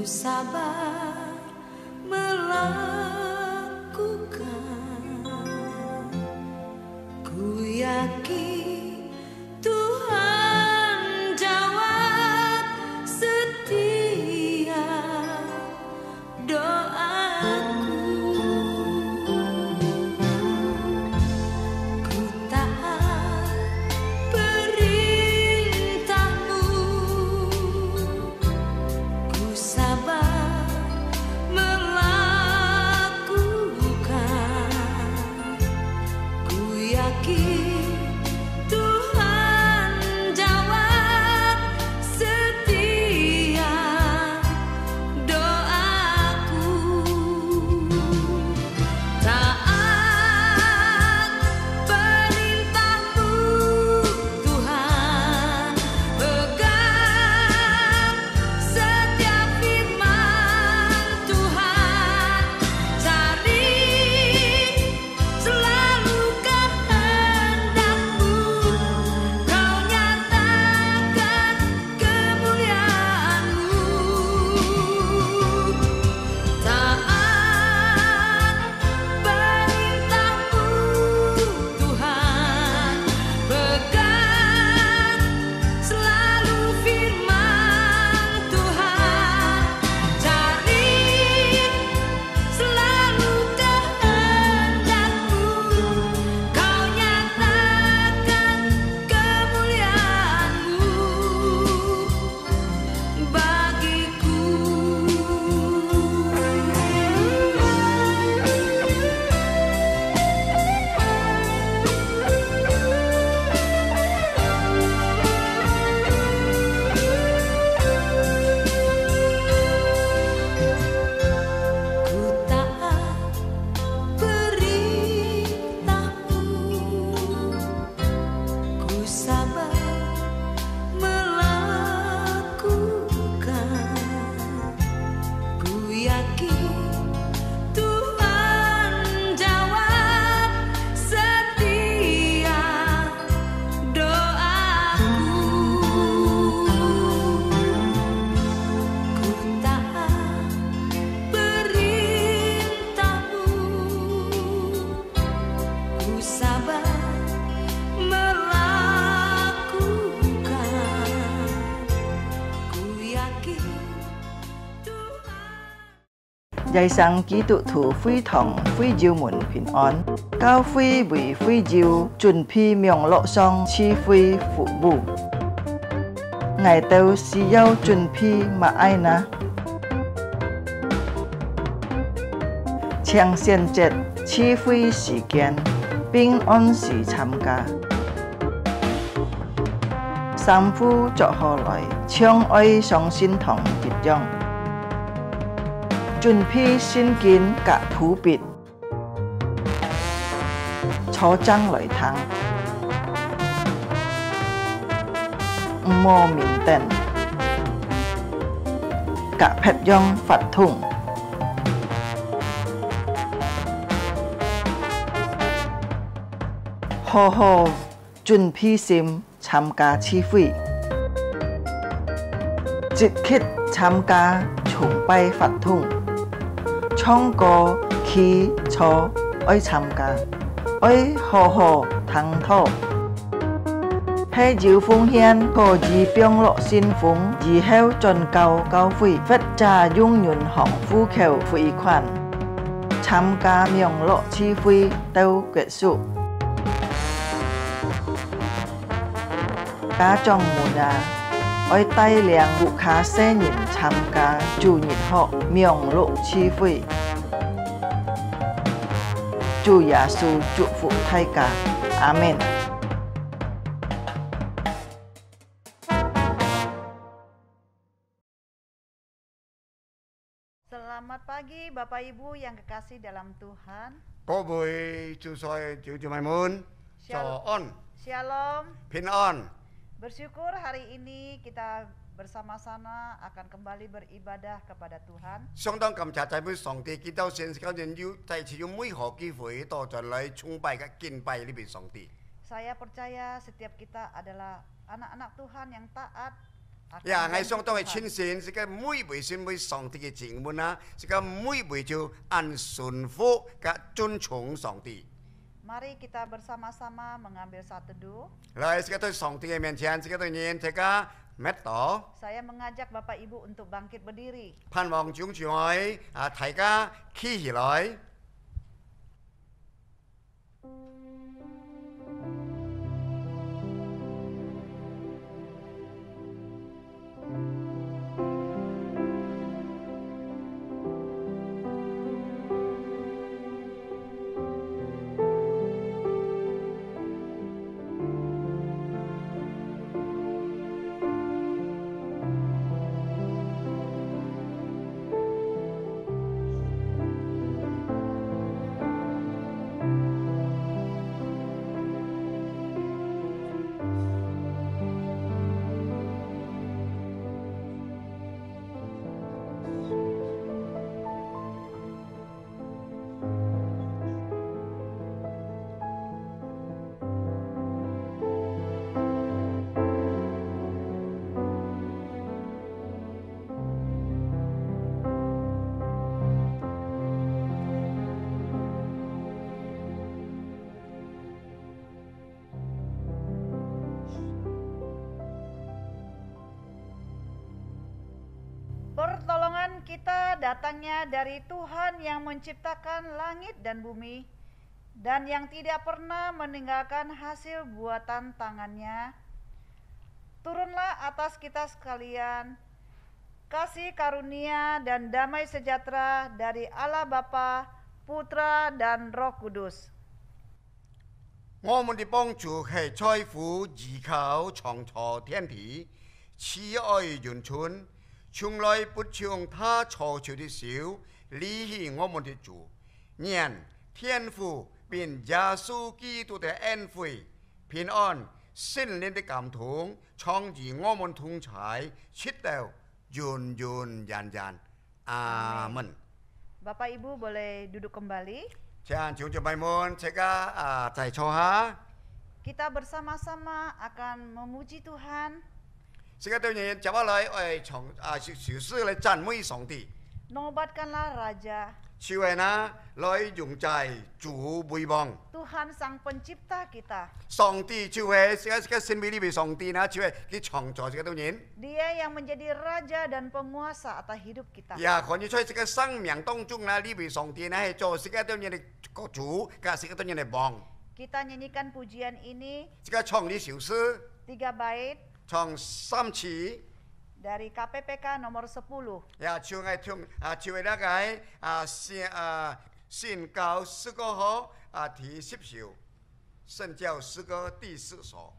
sabar melakukan, ku yakin Tuhan jawab setiap doaku. Ku taat perintahmu, ku sabar melakukan, ku yakin Tuhan jawab setiap doaku. Taat perintahmu Tuhan, pegang setiap firman Tuhan, cari selalu kehendakmu, kau nyatakan kemuliaanmu. Taat perintahmu Tuhan, pegang selalu firman Tuhan, cari selalu kehendakmu, kau nyatakan kemuliaanmu bagiku. Ku taat perintahmu, ku sabar melakukan, ku yakin Tuhan jawab setiap doaku. Ku taat perintahmu, ku sabar melakukan, ku yakin Tuhan. 耶生基督徒會堂會照門平安，教會為會照準備名錄上賜會服務。我哋需要準備乜嘢呢？請選擇賜會時間，並按時參加。三夫作下來，將愛上心堂結帳。準備聖經及譜別，初章來聽，唔好面等，及撇樣發通，好好準備心參加聚會，積極參加崇拜發通。唱歌、祈禱愛參加，愛好好聽禱，係照奉獻可以並落信奉，以後進教教會，或者用銀行戶口匯款，參加名錄聚會到結束。家長們啊，愛帶領顧客新人參加主日學名錄聚會。主耶穌祝福大家，阿們。Selamat pagi Bapak Ibu yang kekasih dalam Tuhan. 各位主菜照住埋門，早安， Shalom. 平安。 Bersyukur hari ini kita bersama-sama akan kembali beribadah kepada Tuhan. 相當感謝讚美上帝，見到聖經人要再次用每個機會多再來崇拜嘅敬拜呢邊上帝。 Saya percaya setiap kita adalah anak-anak Tuhan yang taat akan 呀，我 membantu 想當係 Tuhan. 親善，是個每位先每上帝嘅經文啊，是個每位就按順服嘅遵從上帝。 Mari kita bersama-sama mengambil saat teduh. 來，是個對上帝嘅面前，是個對人大家乜到， Saya mengajak Bapak Ibu untuk bangkit berdiri. 盼望眾住愛啊，大家企起來。 Pertolongan kita datangnya dari Tuhan yang menciptakan langit dan bumi dan yang tidak pernah meninggalkan hasil buatan tangannya. Turunlah atas kita sekalian kasih karunia dan damai sejahtera dari Allah Bapa, Putra dan Roh Kudus. 我們的幫助係在乎依靠創造天地，慈愛潤春，從來不將他錯處的小離棄我們的主，願天父並耶穌基督的恩惠、平安、聖靈的感動，創與我們同在，直到永永遠遠。阿門。 Bapak Ibu boleh duduk kembali. Jangan jumpa mun, cekah cai coha. Kita bersama-sama akan memuji Tuhan, Sekarang ni coba lai chong sự lai chan mui song ti. nobatkanlah Raja, Siwai na lai dùng cai chủ bui bong. Tuhan Sang Pencipta kita. Song ti siwai sekarang sin bili bi song ti na siwai ki chong cho sekarang ni. Dia yang menjadi Raja dan penguasa atas hidup kita. Ya, kalau ni cuy sekarang sang miang tong chung na li bi song ti na hai cho sekarang ni ko chủ, ka sekarang ni bong. Kita nyanyikan pujian ini Sekarang chong ni siu si 3 bait chong sam chi. dari KPPK nomor 10. Ya, chiều ngày thường chiều ngày cái xin cao sư cơ hó thì xếp xỉu, sân giáo sư cơ第4首。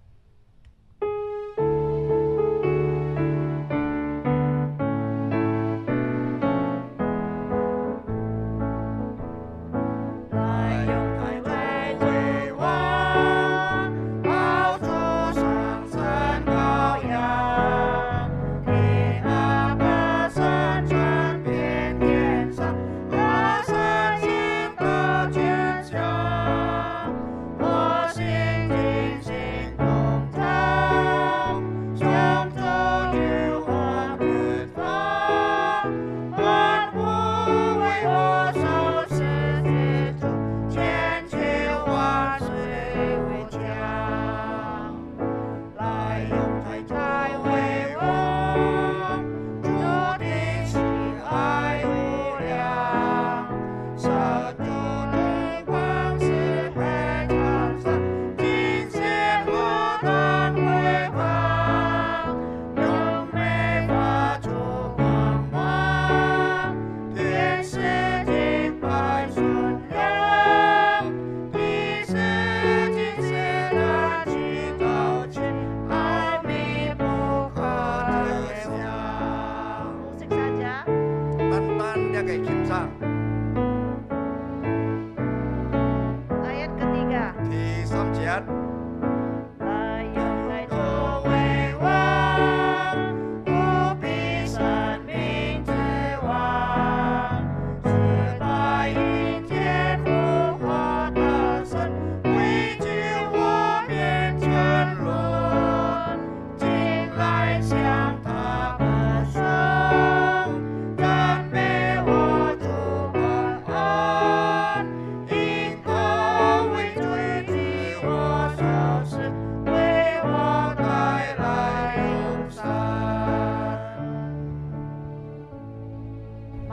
Ayat ketiga. Thì xăm chét.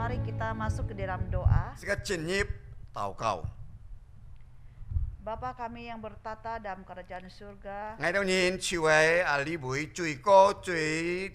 Mari kita masuk ke dalam doa. 即刻進入禱告。 Bapa kami yang bertata dalam kerajaan surga, 我當然朝喺呢位最高、最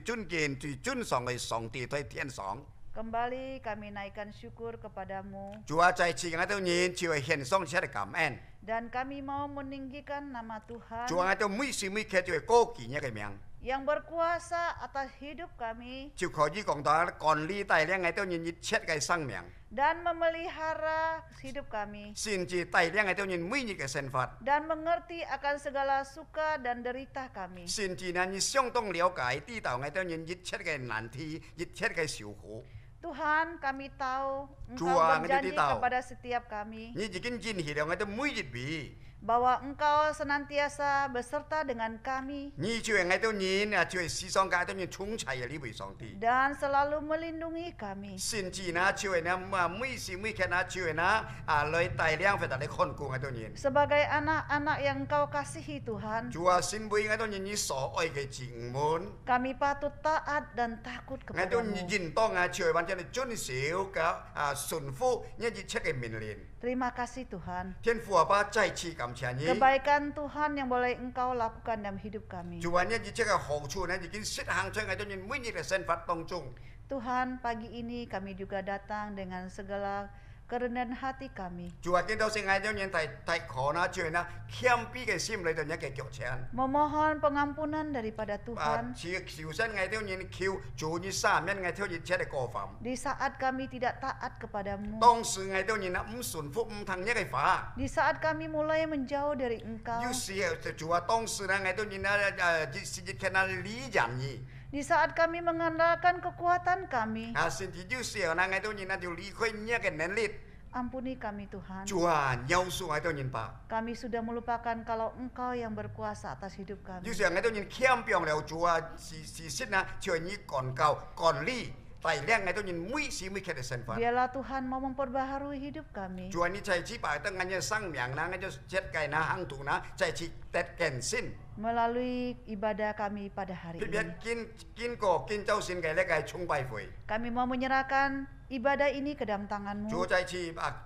尊敬、最尊崇嘅上帝喺天上。 kembali kami naikkan syukur kepadamu 主啊，再次我當然朝係獻上這個感恩。 dan kami mau meninggikan nama Tuhan 主啊，我當每時每刻就係高舉一個名， yang berkuasa atas hidup kami 就可以講到管理帶領我當然一切嘅生命， dan memelihara hidup kami 甚至帶領我當然每日嘅生活， dan mengerti akan segala suka dan derita kami. 甚至呢你相當了解知道我當然一切嘅難題、一切嘅受苦。 Tuhan, kami tahu Engkau Tuhan, berjanji kita tahu. kepada setiap kami 你已經應許了我當每日比。 bahwa Engkau senantiasa beserta dengan kami 你就係我當然就係世上界當然充齊嘅呢位上帝。 dan selalu melindungi kami. 甚至呢，就係呢，每時每刻呢，就係呢，來帶領佢哋嚟看顧我當然。 Sebagai anak-anak yang Engkau kasihi Tuhan, 主啊，先為我當然你所愛嘅子們， kami patut taat dan takut 我當然 kepadamu. 應當就係完全係遵守嘅順服一切嘅命令。 Terima kasih Tuhan. 天父阿爸再次感謝你， Kebaikan Tuhan yang boleh Engkau lakukan dalam hidup kami. 主啊，呢一切嘅好處呢已經實行在我當然每日嘅生活當中。 Tuhan, pagi ini kami juga datang dengan segala kerendahan hati kami, 主啊，見到聖愛當然太可呢，就係呢謙卑嘅心裏頭一個腳前。 memohon pengampunan daripada Tuhan 求神愛當然求主你赦免我條一切嘅過犯。 di saat kami tidak taat kepadamu, 當時我當然唔順服唔聽一個法。 di saat kami mulai menjauh dari Engkau, 有時主啊，當時呢我當然是一看理人意。 di saat kami mengandalkan kekuatan kami, 甚至有時候呢我當然就離開一個能力。 ampuni kami Tuhan. 主啊，饒恕我當然吧。 Kami sudah melupakan kalau Engkau yang berkuasa atas hidup 有 kami. 時候我當然欠病了，主啊，是實呢就係你管教管理帶領我當然每時每刻嘅生活。 Biarlah Tuhan mau memperbaharui hidup kami. 主啊，你再次把當我嘅生命呢，我就設計呢行途呢，再次得更新。 Melalui ibadah kami pada hari 特別 ini, 經過建造性嘅呢個崇拜會。 kami mau menyerahkan ibadah ini ke dalam tangan-Mu. 主再次把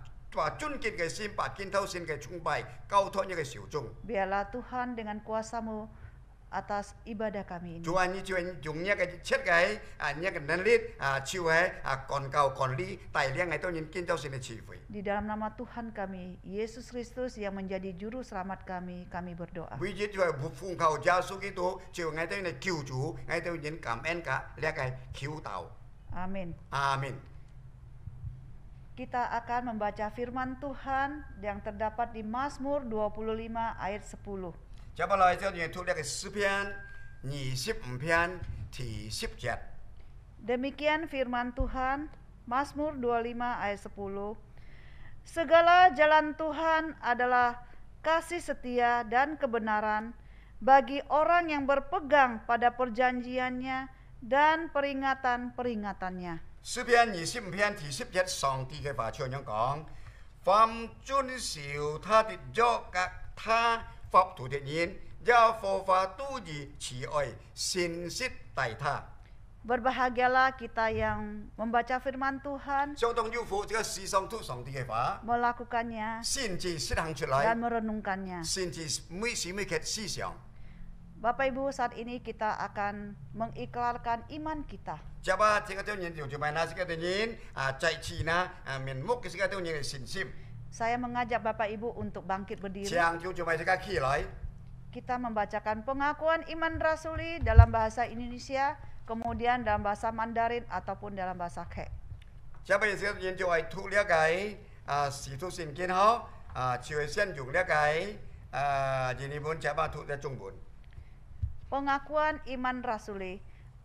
尊敬嘅心，把建造性嘅崇拜交託一個小眾。 Biarlah Tuhan dengan kuasa-Mu atas ibadah kami ini. 主啊，你就用一個設計一個能力就係管教管理帶領我當然建造性嘅智慧。 Di dalam nama Tuhan kami, Yesus Kristus yang menjadi juru selamat kami berdoa. 每日就係奉靠耶穌基督，就我當然救主，我當然感恩㗎，呢個祈禱。 Amin. 阿門。 Kita akan membaca firman Tuhan yang terdapat di Mazmur 25 ayat 10. 接下來就念出呢個詩篇25篇第10節。 Demikian firman Tuhan, Mazmur 25 ayat 10. Segala jalan Tuhan adalah kasih setia dan kebenaran bagi orang yang berpegang pada perjanjiannya dan peringatan-peringatannya. 詩篇25篇第10節，上帝嘅話這樣講：凡遵守他的約和他法度的人，也佛法度以慈愛信實待他。 Berbahagialah kita yang membaca firman Tuhan, 相當要負這個世上都上帝嘅話， melakukannya 先至實行出 dan 來， merenungkannya. 先至每時每刻思想。 Bapak Ibu, saat ini kita akan mengikrarkan iman kita. 接下這個當然就係那這個當然再次呢面目嘅這個當然係信心， Saya mengajak Bapak Ibu untuk bangkit berdiri. 將就係這個起來。 Kita membacakan pengakuan iman rasuli dalam bahasa Indonesia, kemudian dalam bahasa Mandarin ataupun dalam bahasa Kek. 接下來這個就係讀了解使徒聖經後就係先用了解英文，接下讀了中文。 Pengakuan iman rasuli.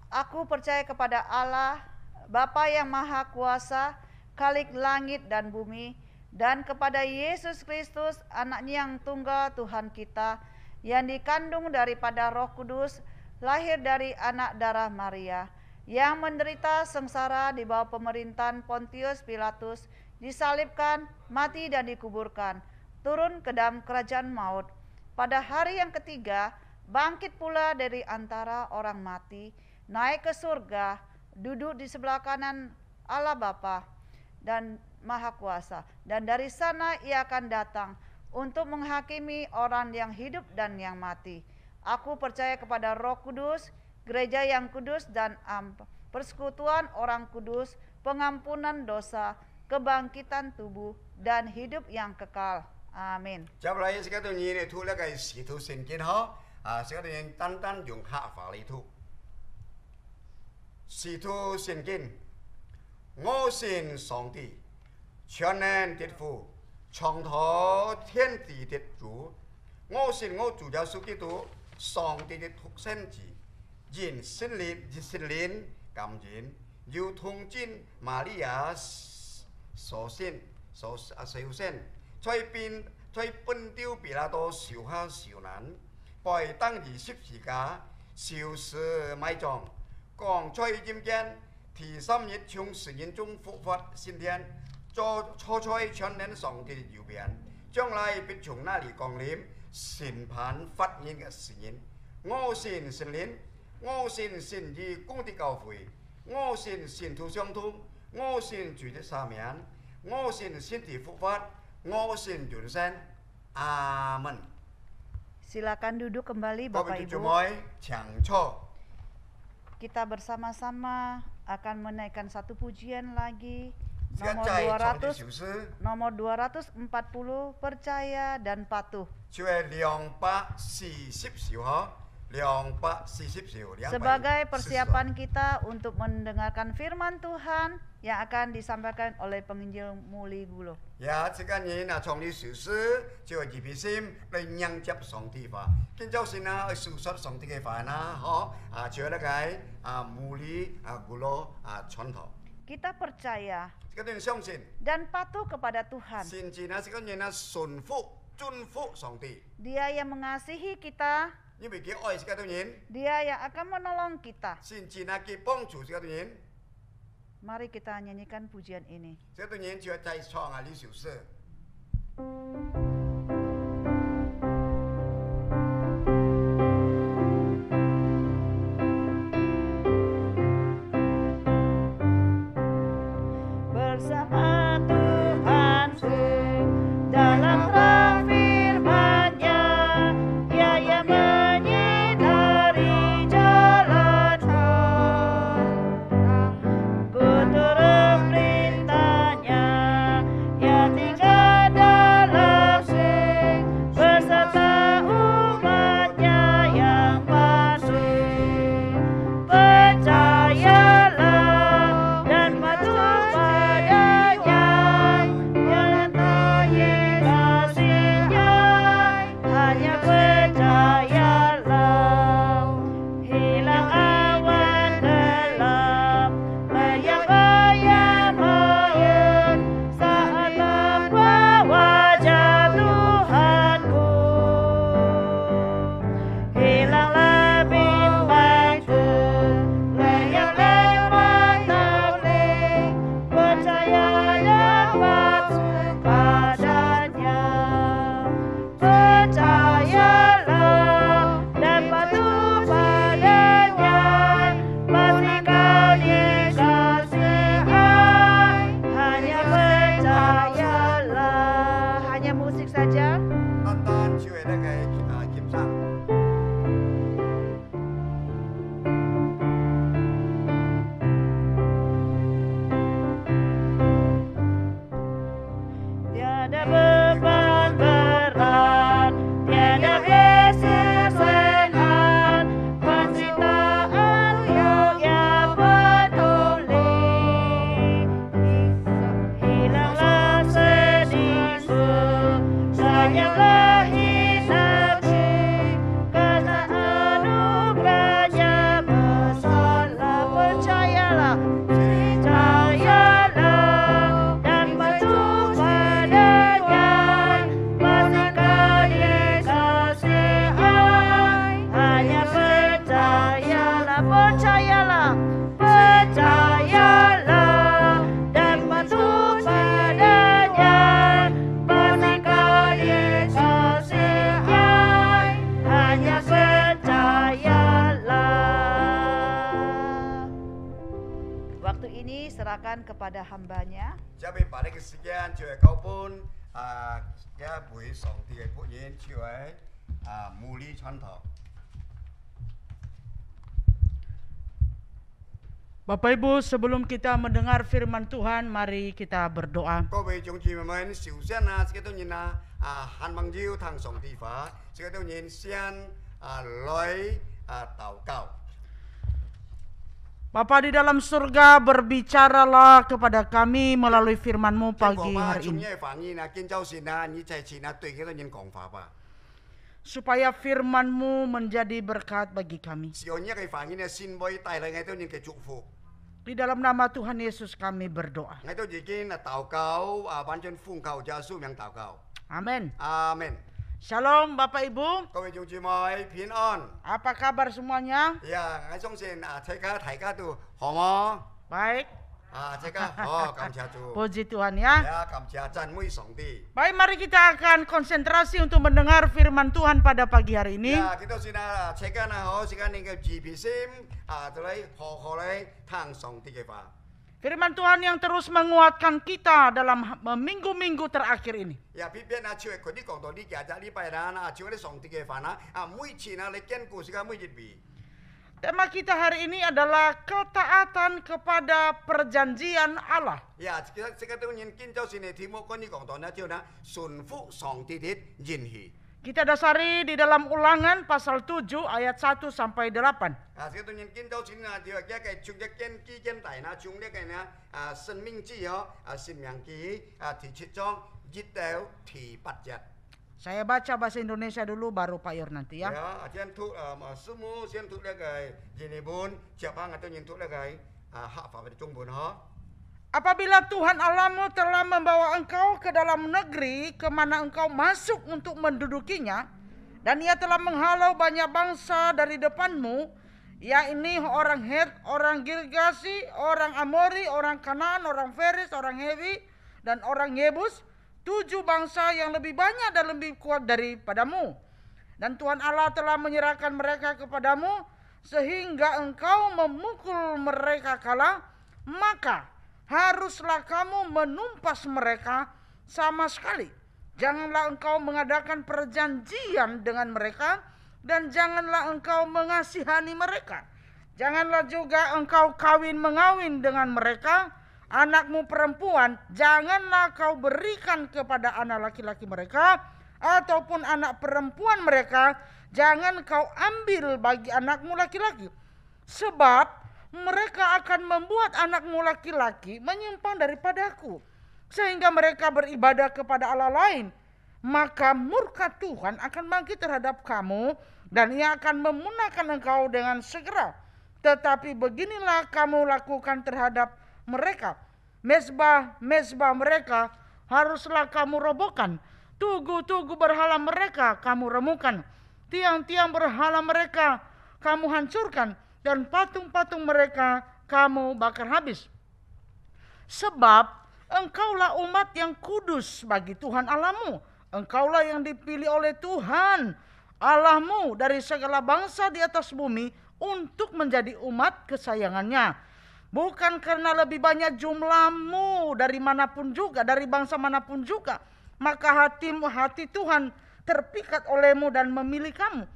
Aku percaya kepada Allah, Bapa yang Maha Kuasa, Khalik langit dan bumi, dan kepada Yesus Kristus, Anaknya yang tunggal Tuhan kita, yang dikandung daripada Roh Kudus, lahir dari anak darah Maria, yang menderita sengsara di bawah pemerintahan Pontius Pilatus, disalibkan, mati dan dikuburkan, turun ke dalam kerajaan maut. Pada hari yang ketiga, bangkit pula dari antara orang mati, naik ke surga, duduk di sebelah kanan Allah Bapa dan Maha Kuasa. Dan dari sana ia akan datang untuk menghakimi orang yang hidup dan yang mati. Aku percaya kepada Roh Kudus, gereja yang kudus dan persekutuan orang kudus, pengampunan dosa, kebangkitan tubuh, dan hidup yang kekal. Amin. Chấp lại sẽ tôi nhìn này thu là cái sĩ thu sinh kiến họ sẽ tôi nhìn tan tan dùng hạ phá lý thu sĩ thu sinh kiến ngô sinh song tỷ全能的父创造天地的主我信我主耶稣基督上帝的独生子因圣灵感人如同真玛利亚所生在本丢比拉多受下受難，被當於十字架，受死埋葬，降在陰間，第三日從死人中復活升天，坐在全能上帝的右邊，將來必從那裡降臨，審判發言嘅世人。我信聖靈，我信聖義公的教會，我信信徒相通，我信主的赦免，我信身體復活。Ngosin jurusan Amen. Silakan duduk kembali Bapak Ibu. Kita bersama-sama akan menaikkan satu pujian lagi. Nomor 240 percaya dan patuh. Sebagai persiapan kita untuk mendengarkan firman Tuhan yang akan disampaikan oleh penginjil Muli Gulo. Ya, sekarang trong lịch sử cho dịp xem đây nhận chấp song thi và kiến giáo sinh sự xuất song thi cái phải họ cho là cái Muli Gulo contoh. Kita percaya Sekarang相信 dan patuh kepada Tuhan. Sekarang sun fu chun fu song thi. Dia yang mengasihi kita. Dia yang akan menolong kita. Mari kita nyanyikan pujian ini. Bersama Tuhanku dalam terang firman-Nya, Dia yang menyinari jalanku. Ku turut perintah-Nya, Ia tinggal dalam sing beserta umat-Nya yang patuh. Percayalah dan patuh padanya, nyata kasih-Nya, hanya percayalah. Hilang awan gelap, bayang-bayang ayun saat nampak wajah Tuhanku. Hilanglah bimbangku, layang-layang takling, percayalah patuh padanya. Percayalah dan patuh padanya, pasti kau dikasihi. Hanya percayalah. Hanya musik saja. Tiada beban berat, tiada kesusahan, penderitaan yang Ia peduli. Hilanglah sedihku, sayanglah hidupku, karena anugerah-Nya besarlah. Percayalah, percayalah dan patuh padanya, pasti kau dikasihi. Hanya percayalah, percayalah, percayalah dan patuh padanya, pasti kau dikasihi. Hanya percayalah. Waktu ini serahkan kepada hambanya. 接俾把呢個時間就係高本一會上帝嘅僕人就係無理傳統。 Bapak Ibu, sebelum kita mendengar firman Tuhan, mari kita berdoa. 各位眾姊妹們，首先這個人盼望要聽上帝話，這個人先來禱告。 Bapa di dalam surga, berbicaralah kepada kami melalui firman-Mu pagi hari ini. Supaya firman-Mu menjadi berkat bagi kami. Di dalam nama Tuhan Yesus kami berdoa. Amin. Amin. Shalom Bapak Ibu. Apa kabar semuanya? Baik. Puji Tuhan ya. Baik, mari kita akan konsentrasi untuk mendengar firman Tuhan pada pagi hari ini. Firman Tuhan yang terus menguatkan kita dalam minggu-minggu terakhir ini. Tema kita hari ini adalah ketaatan kepada perjanjian Allah. Kita dasari di dalam Ulangan pasal 7 ayat 1 sampai 8. Saya baca bahasa Indonesia dulu baru Pak Yor nanti ya. Apabila Tuhan Allahmu telah membawa engkau ke dalam negeri kemana engkau masuk untuk mendudukinya, dan ia telah menghalau banyak bangsa dari depanmu, yakni orang Het, orang Girgasi, orang Amori, orang Kanaan, orang Feris, orang Hewi, dan orang Yebus, 7 bangsa yang lebih banyak dan lebih kuat daripadamu. Dan Tuhan Allah telah menyerahkan mereka kepadamu, sehingga engkau memukul mereka kalah, maka haruslah kamu menumpas mereka sama sekali. Janganlah engkau mengadakan perjanjian dengan mereka, dan janganlah engkau mengasihani mereka. Janganlah juga engkau kawin mengawin dengan mereka. Anakmu perempuan janganlah kau berikan kepada anak laki-laki mereka, ataupun anak perempuan mereka jangan kau ambil bagi anakmu laki-laki. Sebab mereka akan membuat anakmu laki-laki menyimpang daripadaku, sehingga mereka beribadah kepada Allah lain. Maka murka Tuhan akan bangkit terhadap kamu, dan ia akan memunahkan engkau dengan segera. Tetapi beginilah kamu lakukan terhadap mereka. Mezbah mereka haruslah kamu robohkan. Tugu-tugu berhala mereka kamu remukan. Tiang-tiang berhala mereka kamu hancurkan, dan patung-patung mereka kamu bakar habis. Sebab engkaulah umat yang kudus bagi Tuhan Allahmu. Engkaulah yang dipilih oleh Tuhan Allahmu dari segala bangsa di atas bumi untuk menjadi umat kesayangannya. Bukan karena lebih banyak jumlahmu dari manapun juga, dari bangsa manapun juga, maka hati Tuhan terpikat olehmu dan memilih kamu.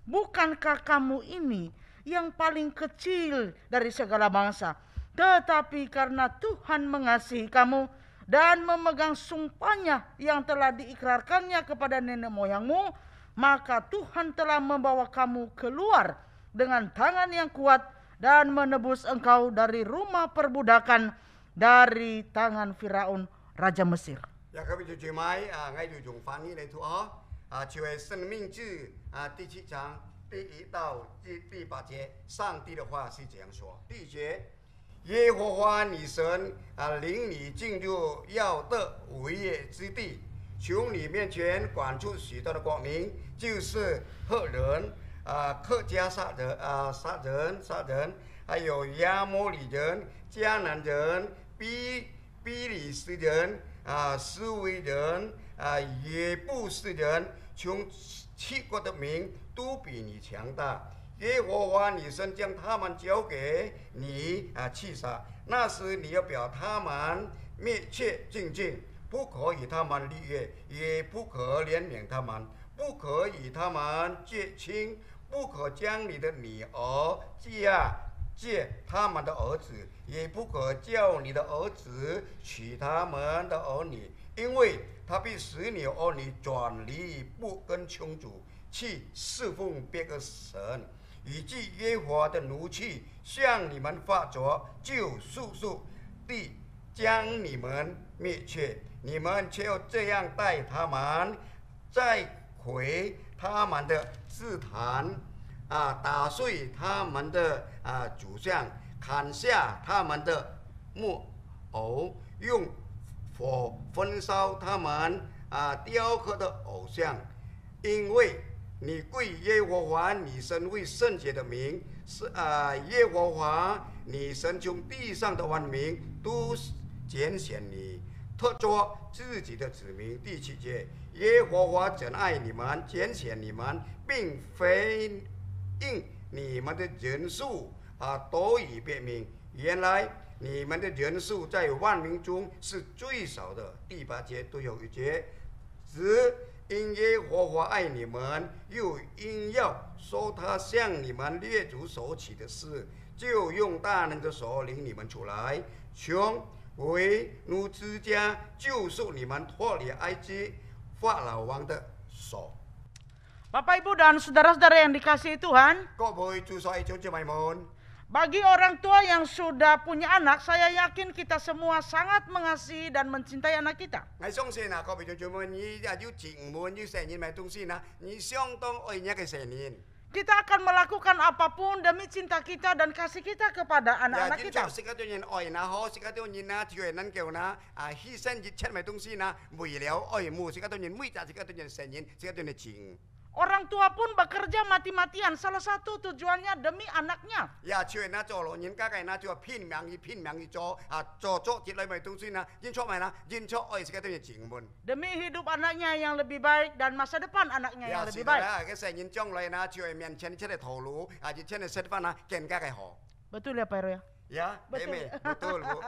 Bukankah kamu ini yang paling kecil dari segala bangsa? Tetapi karena Tuhan mengasihi kamu dan memegang sumpahnya yang telah diikrarkannya kepada nenek moyangmu, maka Tuhan telah membawa kamu keluar dengan tangan yang kuat dan menebus engkau dari rumah perbudakan, dari tangan Firaun Raja Mesir. Ya, kami jujumai, ngay jujung fani này thua, chiều sinh minh chữ 第7章第1到第8节，上帝的话是这样说：第1节，耶和华你神领你进入要得为业之地，从你面前赶出许多的国民，就是赫人、客家撒人，还有亚摩利人、迦南人、比利斯人、斯维人、耶布斯人，从7国的民都比你强大。耶和华你神将他们交给你去杀，那时你要表他们灭绝尽尽，不可与他们立约，也不可怜悯他们，不可与他们结亲，不可将你的女儿借他们的儿子，也不可叫你的儿子娶他们的儿女，因为他必使你儿女转离不跟穷主，去侍奉别个神，以致耶和华的怒气向你们发作，就速速地将你们灭绝。你们却要这样待他们，再毁他们的祭坛，打碎他们的祖像，砍下他们的木偶，用火焚烧他们雕刻的偶像，因为你归耶和华你神为圣洁的名，耶和华你神从地上的万民都拣选你，特作自己的子民。第7节，耶和华真爱你们，拣选你们，并非因你们的人数多于别民，原来你们的人数在万民中是最少的。第8节最后一节，只因耶和华爱你们，又因要说他向你们列祖所起的事，就用大能的手领你们出来，从为奴之家救赎你们，脱离埃及法老王的手。 Bapak Ibu dan saudara-saudara yang dikasihi Tuhan, bagi orang tua yang sudah punya anak, saya yakin kita semua sangat mengasihi dan mencintai anak kita. Kita akan melakukan apapun demi cinta kita dan kasih kita kepada anak-anak kita. Orang tua pun bekerja mati-matian, salah satu tujuannya demi anaknya. Demi hidup anaknya yang lebih baik dan masa depan anaknya yang lebih baik. Betul ya Pak Ero ya? Ya, betul Bu.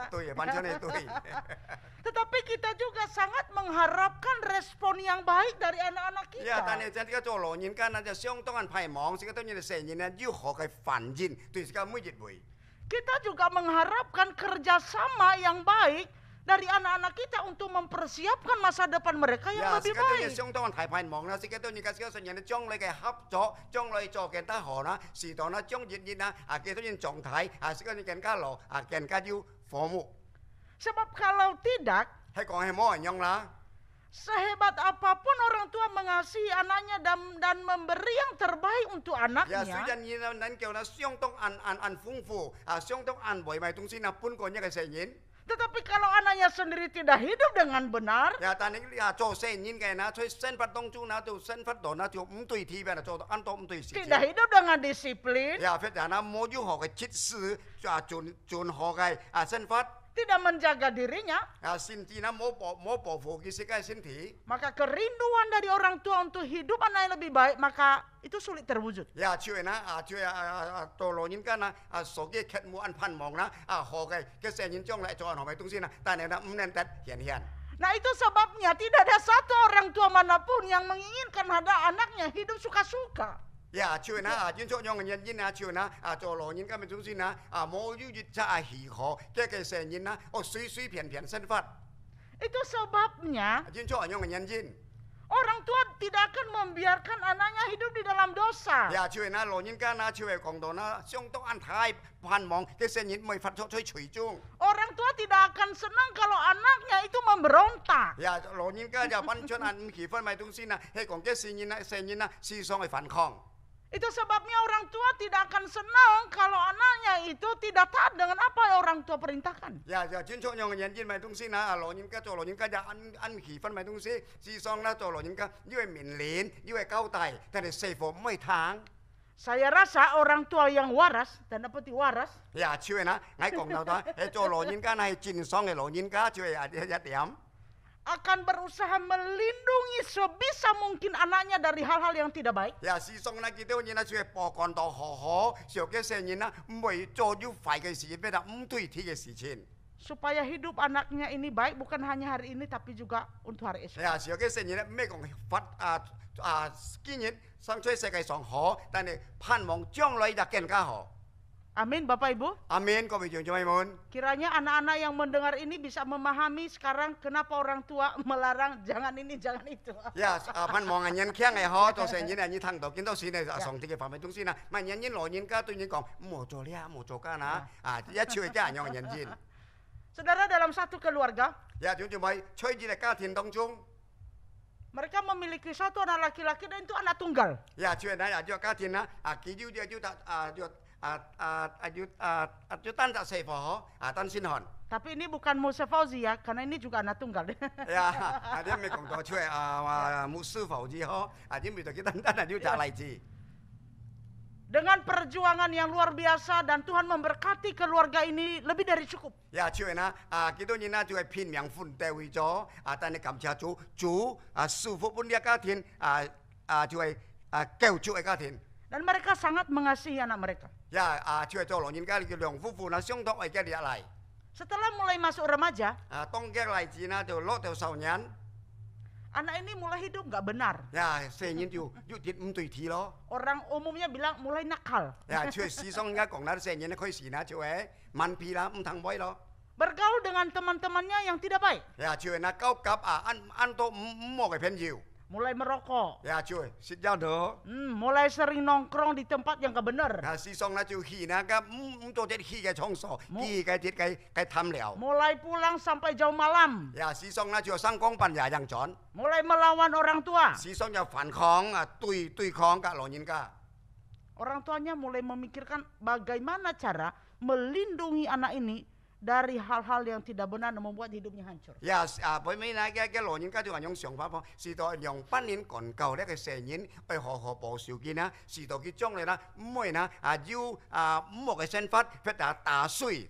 Tetapi kita juga sangat mengharapkan respon yang baik dari anak-anak kita. Kita juga mengharapkan kerjasama yang baik dari anak-anak kita untuk mempersiapkan masa depan mereka yang lebih baik. Sebab kalau tidak, sehebat apapun orang tua mengasihi anaknya dan memberi yang terbaik untuk anaknya, tetapi kalau anaknya sendiri tidak hidup dengan benar, tidak hidup dengan disiplin, tidak menjaga dirinya, maka kerinduan dari orang tua untuk hidup anak yang lebih baik, maka itu sulit terwujud. Nah itu sebabnya tidak ada satu orang tua manapun yang menginginkan ada anaknya hidup suka-suka. Itu sebabnya orang tua tidak akan membiarkan anaknya hidup di dalam dosa. Orang tua tidak akan senang kalau anaknya itu memberontak. Itu sebabnya orang tua tidak akan senang kalau anaknya itu tidak taat dengan apa yang orang tua perintahkan. Saya rasa orang tua yang waras, tanda petik waras, akan berusaha melindungi sebisa mungkin anaknya dari hal-hal yang tidak baik. 呀，事實呢，見到人啊，就係播幹到好好，小嘅成人啊，唔會做啲壞嘅事，俾他唔對體嘅事情。 Supaya hidup anaknya ini baik bukan hanya hari ini tapi juga untuk hari esok. 呀，小嘅成人咧，咩講發今日生在世界上好，但係盼望將來就更加好。 Amin Bapak Ibu. Amin,各位弟兄姊妹們。 Kiranya anak-anak yang mendengar ini bisa memahami sekarang kenapa orang tua melarang jangan ini jangan itu. 呀，盼望人聽係好，做成人人聽到，見到時呢，上帝嘅範圍中先啦。問人老人家對人講，唔好做呢，唔好做㗎啦。一朝一家人人先。 Saudara, dalam satu keluarga, 呀，弟兄姊妹，在一個家庭當中， mereka memiliki satu anak laki-laki dan itu anak tunggal. 呀，就係嗱，就家庭啦，就單隻細婆，單先漢。 Tapi ini bukan Musa Fauzi ya, karena ini juga anak tunggal. 呀，啲咩講到出嚟牧師傅子呵，啲未到幾單就就例子。 Dengan perjuangan yang luar biasa dan Tuhan memberkati keluarga ini lebih dari cukup. 呀，出嚟啦，幾多人啦，就係拼命奮鬥為咗，但係感謝主，祝福本啲家庭，就係救主嘅家庭。 Dan mereka sangat mengasihi anak mereka. 呀，就係做老人家嘅兩夫婦啦，相當愛嘅嚟嚟。 Setelah mulai masuk remaja, 當嘅例子啦，就落到少年。 anak ini mulai hidup nggak benar. 呀，成年就啲唔對體咯。 Orang umumnya bilang mulai nakal. 呀，出嚟思想而家講啦，成年咧開始啦，就係慢皮啦，唔通威咯。 Bergaul dengan teman-temannya yang tidak baik. 呀，出嚟啦，交夾按到唔冇嘅朋友。 Mulai merokok. 呀，出嚟食咗到。 Mulai sering nongkrong di tempat yang nggak benar. 思想啦就去啦，咁唔做啲去嘅場所，去嘅啲嘅貪聊。 Mulai pulang sampai jauh malam. 呀，思想啦就生光扮也人轉， Mulai melawan orang tua. 思想就反抗對抗嘅老人家。 Orang tuanya mulai memikirkan bagaimana cara melindungi anak ini dari hal-hal yang tidak benar dan membuat hidupnya hancur. 呀，背尾啦嘅老人家就話用想法喎，是到用8年趕夠呢個成人去好好報條件啦，是到佢將來啦唔會啦要唔好嘅身法，或者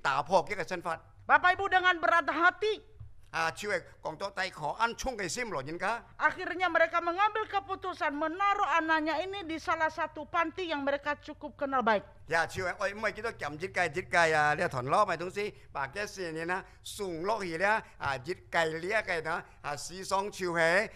打破嘅身法。 Bapak Ibu dengan berat hati, 就係講到大可安充嘅心老人家。 akhirnya mereka mengambil keputusan menaruh anaknya ini di salah satu panti yang mereka cukup kenal baik. 呀，就係我唔係幾多撳節計呢個團攞咪東西，白嘅事呢啦，送落去咧節計呢一計啦，時尚潮係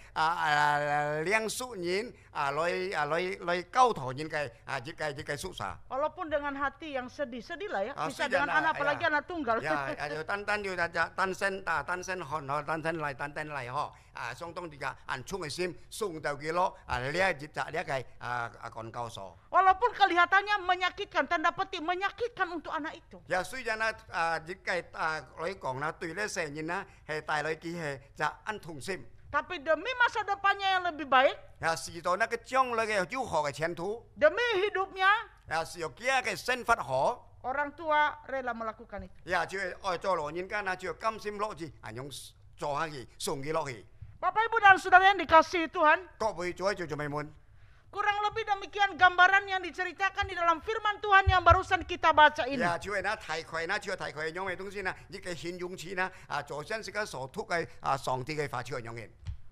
兩數年來交頭人計節計宿舍。 Walaupun dengan hati yang sedih lah ya, bisa sedih dengan lah, anak apalagi ya. anak tunggal. 呀，就單要單身寒單身嚟呵，相當啲嘅暗衝嘅心，送到幾多呢一節呢一計趕交所。 Walaupun kelihatannya menyakitkan, tanda petik menyakitkan untuk anak itu. 呀，雖然啦節計來講啦，對呢成人啦係帶來嘅係就安痛心。 Tapi demi masa depannya yang lebih baik, 呀，是到那個將來嘅如何嘅前途， demi hidupnya, 呀是要嘅嘅生活好。 orang tua rela melakukan itu. 呀，就係愛做老人家啦，就甘心樂意用做下去，送佢落去。 Bapak Ibu dan Saudara yang dikasihi Tuhan, 各位做做妹們。 kurang lebih demikian gambaran yang diceritakan di dalam firman Tuhan yang barusan kita baca ini. 呀，就係那提攜啦，就係提攜用嘅東西啦，呢個現用錢啦，做先時間所突嘅上帝嘅發出嚟用嘅。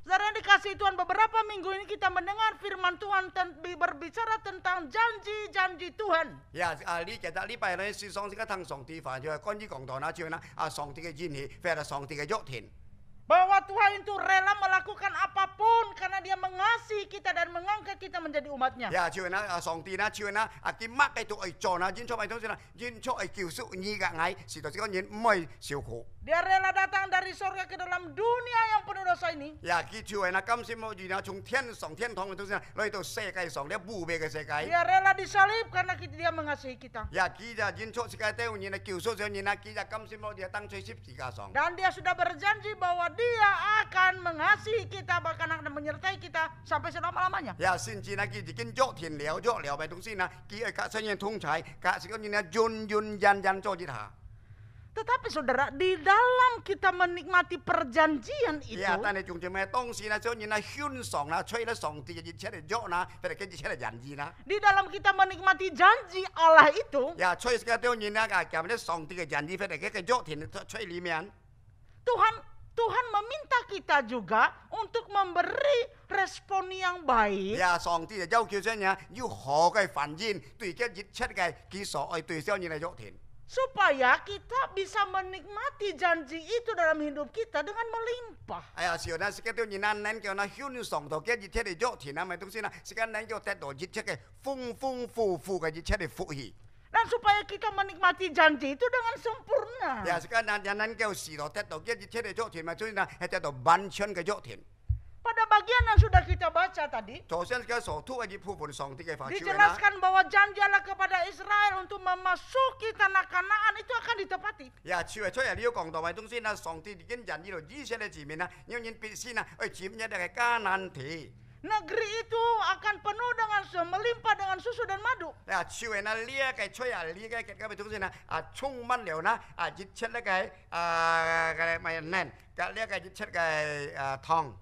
Saudara yang dikasihi Tuhan, beberapa minggu ini kita mendengar firman Tuhan berbicara tentang janji-janji Tuhan. 呀，呢其實禮拜咧是上帝嘅聽上帝發出嚟，關於講到啦，就係啦，上帝嘅言語，或者上帝嘅約定。 Bahwa Tuhan itu rela melakukan apapun karena dia mengasihi kita dan mengangkat kita menjadi umatnya. 呀，就係啦，上帝啦，就係啦，佢乜嘅都愛做啦，演出係東西啦，演出係救贖你嘅愛，是到這個人唔係受苦。 Dia rela datang dari surga ke dalam dunia yang penuh dosa ini. 呀，佢就係啦，甘心樂意啦，從天上天堂嘅東西啦，來到世界上呢污穢嘅世界。 Dia rela disalib karena dia mengasihi kita. 呀，佢就演出世界對人嘅救贖上人啦，佢就甘心樂意當在十字架上。 Dan dia sudah berjanji bahwa dia akan mengasihi kita bahkan akan menyertai kita sampai selama-lamanya. 呀，甚至呢，佢已經約定了嘅東西啦，佢係隔世人通才，隔世個人呢，人做一下。 Tetapi saudara, di dalam kita menikmati perjanjian itu, 呀，但係仲做咩？當時呢，所人呢獻上啦，吹咧上帝嘅熱切嚟約啦，佢哋跟住出嚟人意啦。 di dalam kita menikmati janji Allah itu, 呀，吹嘅對人呢，夾咧上帝嘅人意，佢哋嘅約定吹裡面。 Tuhan Tuhan meminta kita juga untuk memberi respon yang baik. 呀，上帝就要求咱呀，要好嘅反應，對嘅熱切嘅基礎，愛對少年嚟喐田。 Supaya kita bisa menikmati janji itu dalam hidup kita dengan melimpah. 哎呀，時候呢，時間都人咱能夠那向上頭嘅熱切嚟喐田啊，咪東西啦，時間能夠得到熱切嘅豐豐富富嘅熱切嚟福氣。 Dan supaya kita menikmati janji itu dengan sempurna. 呀，時間能夠時頭得到嘅熱切嚟喐田，咪所以呢，係得到完全嘅喐田。 Pada bagian yang sudah kita baca tadi, 首先嘅所圖嘅部分上帝嘅發 dijelaskan bahwa janji Allah kepada Israel untuk memasuki tanah Kanaan itu akan ditepati. 呀，朝係出嚟呢個講道咪東西啦，上帝已經人呢度以色列前面啦，要人必先啦，去佔一啲嘅迦南地。 Negeri itu akan penuh dengan melimpah dengan susu dan madu. 呀，朝係那呢一個出嚟呢個嘅東西啦，充滿了啦，熱切呢個嘅咪嫩，嘅呢一個熱切嘅湯。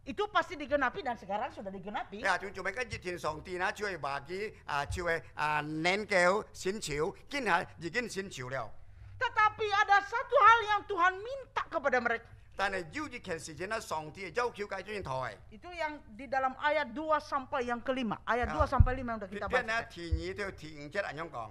Itu pasti digenapi dan sekarang sudah digenapi. 呀，仲咪跟熱田上帝啦，朝係話佢朝係嫩叫先潮，今下已經先潮了。 Tetapi ada satu hal yang Tuhan minta kepada mereka. 但係要呢件事情咧，上帝要求解咗台。 Itu yang di dalam ayat 2 sampai yang kelima. Ayat 2 sampai 5 yang sudah kita 邊咧 baca. 田二到田五節咁樣講。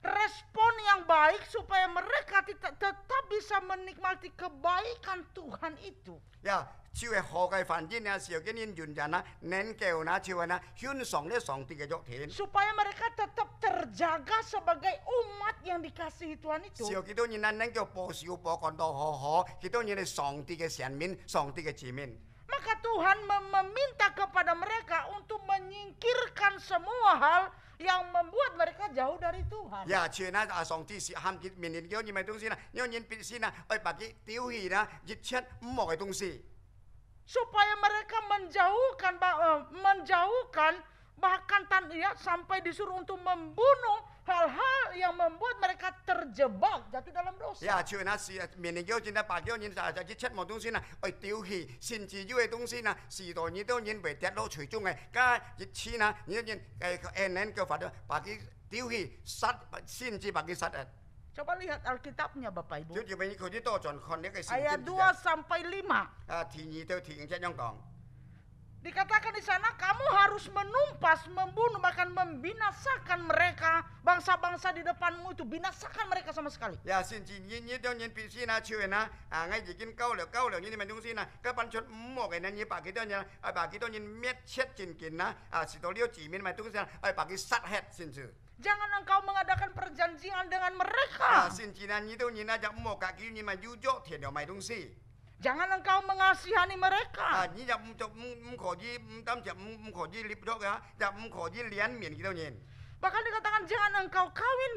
Respon yang baik supaya mereka tetap bisa menikmati kebaikan Tuhan itu. 呀，朝係何嘅反應啊？時候嘅人原人啊，能夠那朝係那向上咧上帝嘅肉田。 Supaya mereka tetap terjaga sebagai umat yang dikasihi Tuhan 時 itu. 候幾多人啊能夠報少報幹到好，幾多人係上帝嘅神面，上帝嘅子面。 Maka Tuhan meminta kepada mereka untuk menyingkirkan semua hal yang membuat mereka jauh dari Tuhan. 呀，朝那上帝是喊佢面前有嘢咪東西啦，有人必先啊，去把佢丟棄啦，熱切唔好嘅東西。 Supaya mereka menjauhkan bahkan sampai disuruh untuk membunuh hal-hal yang membuat mereka terjebak jatuh dalam dosa. 呀，朝那是面前有人啊，把有人就熱切冇東西啦，去丟棄，甚至有嘅東西啦，時代你都人為跌落隨中嘅，加熱切啦，你人能夠發到把佢丟棄殺，甚至把佢殺啊！ Coba lihat Alkitabnya Bapak Ibu. 就要俾佢啲多盡看呢個聖 Ayat 經 2 sampai 5. 田二到田五節咁講。 Dikatakan di sana kamu harus menumpas, membunuh, bahkan membinasakan mereka. Bangsa-bangsa di depanmu itu binasakan mereka sama sekali. 呀，甚至你當然必須啦，朝人啦，我已經交流，你哋咪東西啦，佢搬出五個嘅人，你把幾多人，把幾多人滅切盡盡啦，是到呢個字面咪東西啦，把佢殺hết甚至。 Jangan engkau mengadakan perjanjian dengan 啊， mereka. 甚至啦，你都人啦就五個幾人咪要咗田又賣東西。 Jangan engkau mengasihani 啊， mereka. 你就唔可以唔單止唔可以立咗㗎，就唔可以連面幾多人。 Bahkan dikatakan jangan engkau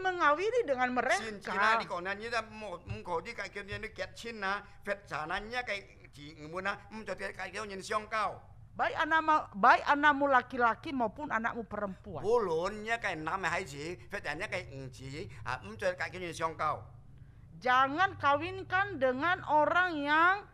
mengawini dengan 甚至啦， mereka. 你講啦，你就唔可以計叫人哋結親啦，發財啦，一計字唔滿啦，唔就計叫人相交。 Baik anakmu laki-laki maupun anakmu perempuan. 無論一計男嘅孩子，發展一計兒子，唔就計叫人相交。 Jangan kawinkan dengan orang yang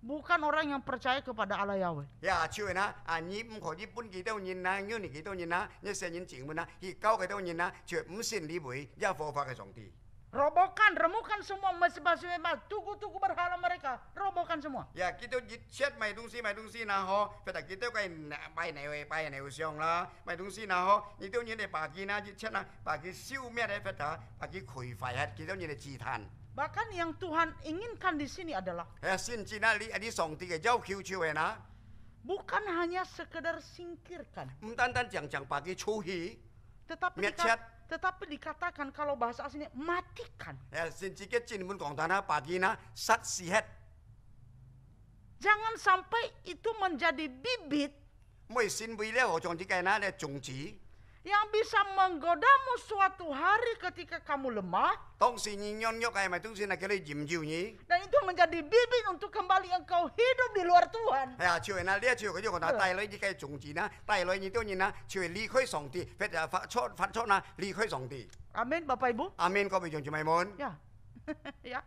bukan orang yang percaya kepada Allah Yahweh. 呀，朝人啦，你唔可以搬幾多人啦，要你幾多人啦，一世人前門啦，而交幾多人啦，卻唔信你會一佛法嘅上帝。 Robohkan, remukan semua masjid-masjid, tugu-tugu berhala mereka. Robohkan semua.呀，幾多熱切賣東西啦，嗬，發達幾多個拜牛上啦，賣東西啦，嗬，你都人哋把佢啦熱切啦，把佢燒滅咧，發達把佢潰壞啊，幾多人哋自嘆。 Bahkan yang Tuhan inginkan di sini adalah 甚至啦，你上帝嘅要求朝人啦， bukan hanya sekedar singkirkan, 唔單單講把佢粗氣， tetapi Mecat. tetapi dikatakan kalau bahasa aslinya matikan. 甚至嘅專門講單啦，把佢啦殺死hết。 Jangan sampai itu menjadi bibit 每先為咧何種之計啦咧種子， yang bisa menggodamu suatu hari ketika kamu lemah, 當時你養育係咪東西係叫你驗照你？ dan itu menjadi bibit untuk kembali engkau hidup di luar Tuhan. 係啊，朝人啦，呢一朝佢就講帶來呢個種子啦，帶來你當然啦，朝離開上帝，發出啦離開上帝。 Amin Bapak Ibu. 阿們各位眾姊妹們， Ya. Ya.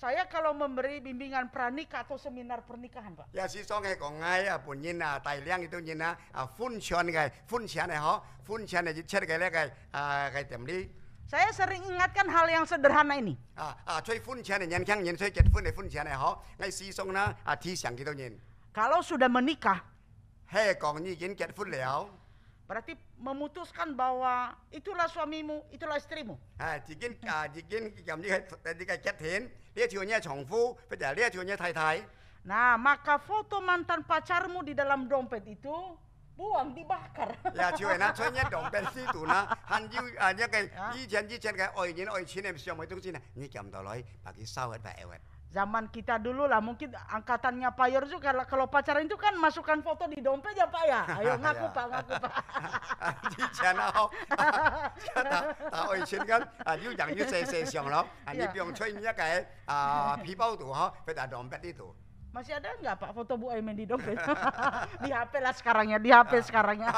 Saya kalau memberi bimbingan pranikah atau seminar pernikahan, Pak. 有時講嘅講嗌本人大量嘅當然啦，歡唱嘅嘅嗬，歡唱嘅出嘅咧嘅點呢？ Saya sering ingatkan hal yang sederhana ini. 吹歡錢嘅人聽人吹結婚嘅歡錢係好，我思想啦提醒幾多人， Kalau sudah menikah, 香港已經結婚了， berarti memutuskan bahwa itulah suamimu, itulah istrimu. 已經咁呢個結婚，呢一條嘢重夫，或者呢一條嘢太太。 Nah, maka foto mantan pacarmu di dalam dompet itu buang, dibakar. 呀，就係那吹一動俾呢度啦，還要一個以前嘅愛人愛錢嘅上面東西呢，你撳到來把佢收一擺一擺。 Zaman kita dulu lah, mungkin angkatannya Pak Yorzu kalau pacaran itu kan masukkan foto di dompet ya Pak ya. Ayo ngaku Pak, ngaku Pak. 以前啊，打愛錢咁要人要寫上咯，你不用吹一個皮包度呵，佢打動俾呢度。 Masih ada nggak Pak foto Bu Aimen di dompet? Di HP lah sekarang ya, di HP sekarang ya.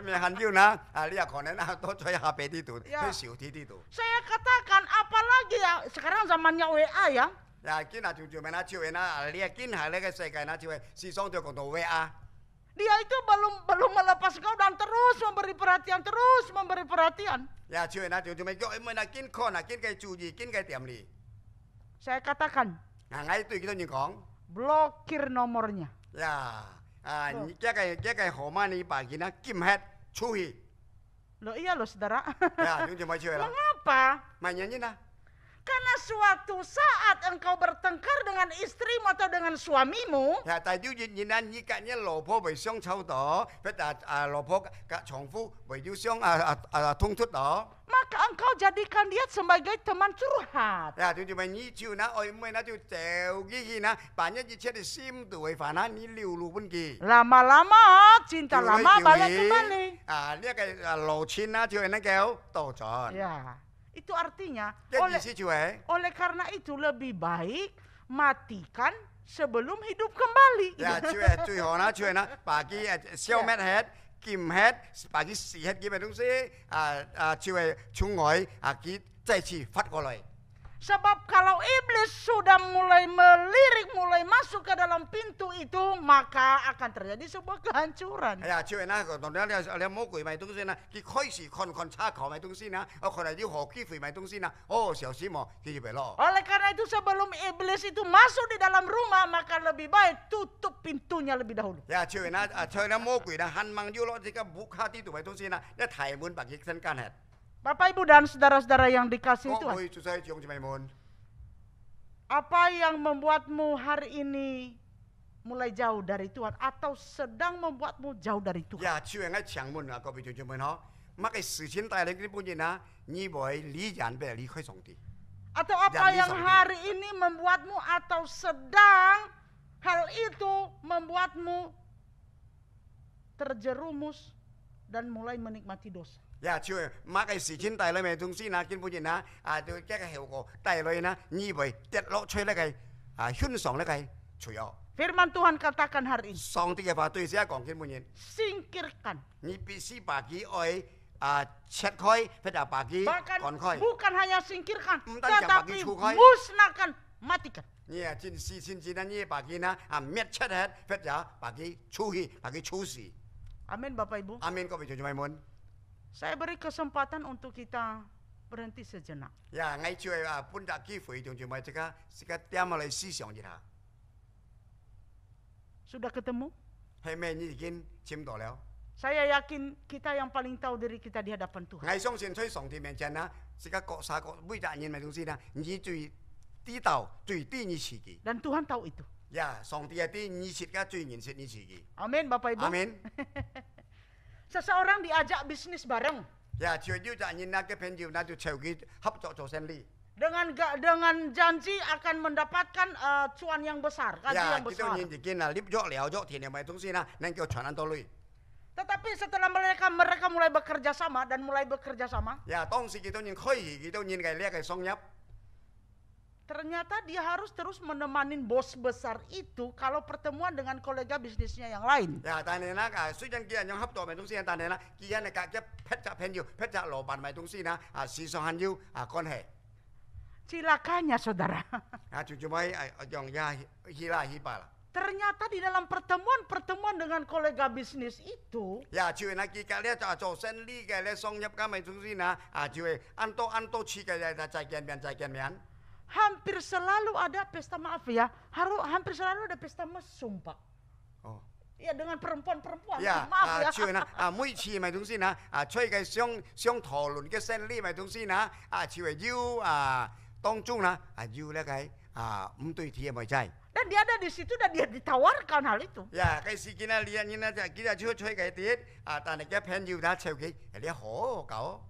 咩很要呢？你又可能多吹下俾呢度，吹少啲呢度。 Saya katakan apalagi ya, sekarang zamannya WA ya. 呀，見啊做咩啦？照嘅啦，你係見係呢個世界啦，照係思想就講到 WA。 Dia itu belum melepas kau dan terus memberi perhatian. 呀，照係啦，做咩叫咩啦？見看啊，見佢注意，見佢點你。 Saya katakan, 我對幾多人講？ blokir nomornya. 呀，一個號碼你把佢呢禁hết出去。 Loh iya loh saudara. 呀，用住咪照係啦。 Mengapa? 咪原因啊？ Karena suatu saat engkau bertengkar dengan istrimu atau dengan suamimu, 呀，但係要原因啊，依家呢老婆為相抽到，不但老婆嘅丈夫為要相通出到。 maka engkau jadikan dia sebagai teman curhat. 呀，就咪你照那愛妹那就掉幾件啊，扮一熱車嘅心度為煩啊，你流露本記。 Lama-lama cinta lama balik kembali. 呢一個路錢啊，就係那叫多咗。 Ya, itu artinya 嘅意思就係。 oleh karena itu lebih baik matikan sebelum hidup kembali. 呀，就係最好啦，就係啦，把佢消滅hết。 kiếm hết,把cái xì hết cái東西就係從外佢再次發過來。 Sebab kalau iblis sudah mulai melirik, mulai masuk ke dalam pintu itu, maka akan terjadi sebuah kehancuran. 係啊，就係啦，同你魔鬼買東西啦，佢開始看查考買東西啦，可能要學機會買東西啦，小心哦，佢就俾咯。 Oleh karena itu sebelum iblis itu masuk di dalam rumah, maka lebih baik tutup pintunya lebih dahulu. 呀，就係啦，就係啦，魔鬼啦，恨望要攞呢個木卡啲度買東西啦，一提門把佢身間hết。 Bapak Ibu dan saudara-saudara yang dikasihi Tuhan, 各位主席弟兄姊妹們， apa yang membuatmu hari ini mulai jauh dari Tuhan atau sedang membuatmu jauh dari Tuhan? 呀，就係喺牆門啊，各位弟兄姊妹嗬，乜嘅事情帶嚟呢本嘢啊，你會離人俾離開上帝。 Atau apa yang hari ini membuatmu atau sedang hal itu membuatmu terjerumus dan mulai menikmati dosa? 呀，就係乜嘅事情帶嚟咩東西啊，根本嘢啊，就一個後果帶來呢，你會跌落去呢個圈上呢個除咗。 Firman Tuhan katakan hari ini, 上帝嘅話對這一講根本嘢， singkirkan. 你必須把佢愛切開，或者把佢 Bahkan 趕開。 bukan hanya singkirkan, Bukan tetapi bagi cukai. musnahkan, matikan. 你啊，真事先至呢，你把佢呢滅出嚟，或者把佢出去，把佢處死。 Amin Bapak Ibu. 阿們各位弟兄姊妹們， Saya beri kesempatan untuk kita berhenti sejenak. 呀，我就係本着機會，弟兄姊妹，即刻點落嚟思想一下， Sudah ketemu? 係咪你已經簽到了？ Saya yakin kita yang paling tahu diri kita di hadapan Tuhan. 我相信喺上帝面前啦，即刻各撒各每隻人咪東西啦，你最知道最知你自己。 Dan Tuhan tahu itu. 呀，上帝係啲你自己最認識你自己。 Amin Bapak Ibu. 阿們。 Seseorang diajak bisnis bareng. 呀，就要隻人那嘅朋友，那就籌佢合作做生意。 Dengan janji akan mendapatkan cuan yang besar, gaji 呀， yang 幾多 besar. 年就見啦，捏咗了咗，田又咪東西啦，能夠傳到嚟。 Tetapi setelah mereka mulai bekerja sama dan mulai bekerja sama, 呀，當時幾多年開始，幾多年嘅呢個收入。 ternyata dia harus terus menemanin bos besar itu kalau pertemuan dengan kolega bisnisnya yang lain. 呀，但係啦，雖然幾人用合作買東西，但係啦，幾人係隔一劈隻朋友，劈隻老闆買東西啦，時常還要關係。 Cilakanya saudara, 就做咩用呀希拉希巴啦？ Ternyata di dalam pertemuan-pertemuan dengan kolega bisnis itu, 呀，就那几个咧做生意嘅咧，商业家咪中先啊，就係按多次嘅再見面。 hampir selalu ada pesta, maaf ya, hampir selalu ada pesta mesum, Pak. 哦， Ya dengan perempuan-perempuan, 呀， maaf ya. 就那每次咪中先啊，出嘅想討論嘅生意咪中先啊，就係要當中啦，要咧嘅5對鐵咪真係。 Dan dia ada di situ dan dia ditawarkan hal itu. 呀，嗰時見啊，你就出嘅啲但係嘅朋友他籌嘅，你好搞。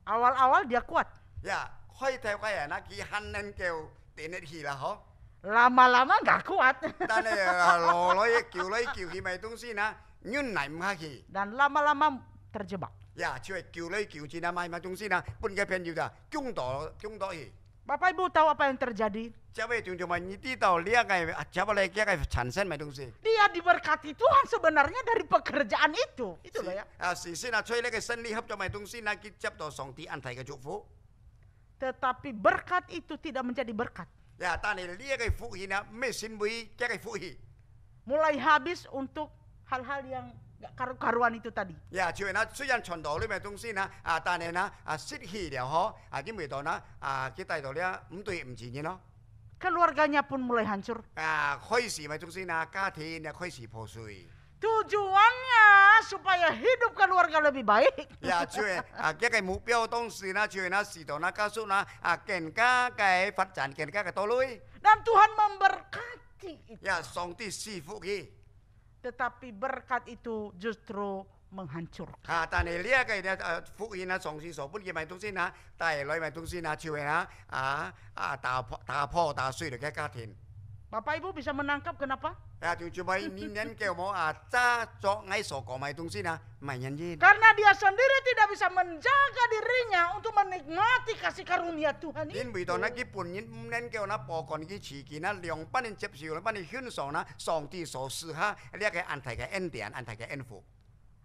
Awal-awal dia kuat. 呀，開頭嘅人啊，佢肯能夠頂得起啦，嗬。 Lama-lama nggak kuat. 但係落來叫去咪東西啦，原來唔客氣。 Dan lama-lama terjebak. 呀，就係叫來叫去啦，買東西啦，半個朋友就中多去。 Bapak Ibu tahu apa yang terjadi? 即係cuma nyiti tahu lihat kayak siapa lagi kayak chansen mai東西。 Dia diberkati Tuhan sebenarnya dari pekerjaan itu. Itu loh ya. 事先吹呢個生理合作咪東西啦，結執到上帝安排嘅祝福。 Tetapi berkat itu tidak menjadi berkat. 呀，但係呢一個福氣啊，咩先會一個福氣？ Mulai habis untuk hal-hal yang gak karu-karuan itu tadi. 呀，就係那雖然傳道呢咪東西啦，但係呢失去了嗬，啲味道呢佢帶到呢唔對唔自然咯。 Keluarganya pun mulai hancur. 開始咪東西啦，家庭呢開始破碎。 Tujuannya supaya hidup keluarga lebih baik. 呀，就係一個目標當時呢，就係那時代呢，加速呢更加嘅發展，更加嘅多類。 Dan Tuhan memberkati itu. 呀，上帝賜福嘅。 Tetapi berkat itu justru menghancurkan. 但係呢一個呢福音呢，上次所本嘅咪東西呢，帶來咪東西呢，就係呢打破打碎嘅家庭。 Bapak Ibu bisa menangkap kenapa? 就做咪年叫我揸作藝所講咪東西呢，唔係人煙。 Karena dia sendiri tidak bisa menjaga dirinya untuk menikmati kasih karunia Tuhan 因 itu. 為到呢佢本人唔能夠呢報幹嘅事件呢，兩班人接受兩班人享受呢上帝所賜下呢一個安泰嘅恩典、安泰嘅恩福。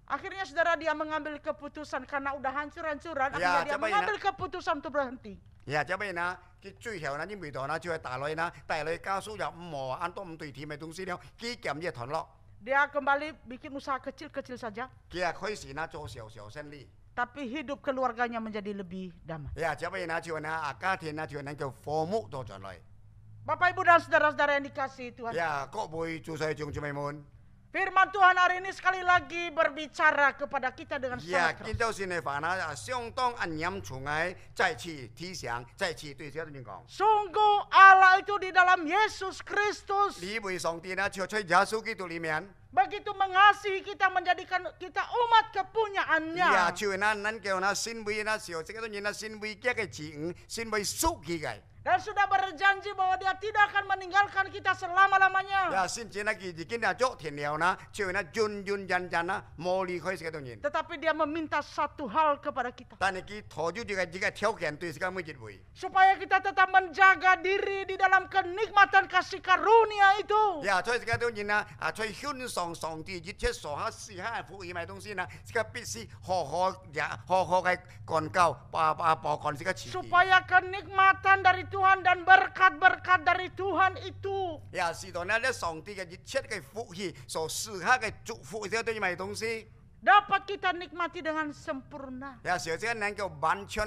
Akhirnya saudara dia mengambil keputusan karena udah hancur-hancuran. Ya, Akhirnya dia coba mengambil keputusan untuk berhenti. 呀，這邊呢，佢最後呢，因為到呢就係大來呢，大來加速又唔和按多唔對甜嘅東西了，佢減一團落， Dia kembali bikin usaha kecil-kecil saja. 佢啊開始呢做小生意。 Tapi hidup keluarganya menjadi lebih damai. 呀，這邊呢就係呢家庭呢就係能夠和睦到進來。 Bapak Ibu dan saudara-saudara yang dikasihi Tuhan. 呀，各位做細眾姊妹們， Firman Tuhan hari ini sekali lagi berbicara kepada kita dengan 呀， sangat 見 keras. 到先嚟煩啊，相當暗飲從愛，再次提醒，再次對小人講， Sungguh Allah itu di dalam Yesus Kristus 呢位上帝呢就在耶穌基督裡面， begitu mengasihi kita, menjadikan kita umat 呀， kepunyaannya. 就係呢能夠呢先為呢小這個人呢先為嘅子女，先為屬佢嘅。 Dan sudah berjanji bahwa dia tidak akan meninggalkan kita selama-lamanya. 呀，先至呢佢已經呢作田了呢，就係呢遠遠人呢冇離開這個人， Tetapi dia meminta satu hal kepada kita. 但係佢拖住呢個條件對這個每一位。 Supaya kita tetap menjaga diri di dalam kenikmatan kasih karunia itu. 呀，在這個當然啦，在享受上帝一切所下時下福音嘅東西呢，這個必須好好嘅幹教，報幹這個詞。 Supaya kenikmatan dari Tuhan dan berkat-berkat dari Tuhan itu 呀，是到呢，呢上帝嘅一切嘅福氣所時下嘅祝福這個對東西， dapat kita nikmati dengan sempurna. 呀，時候這個能夠完全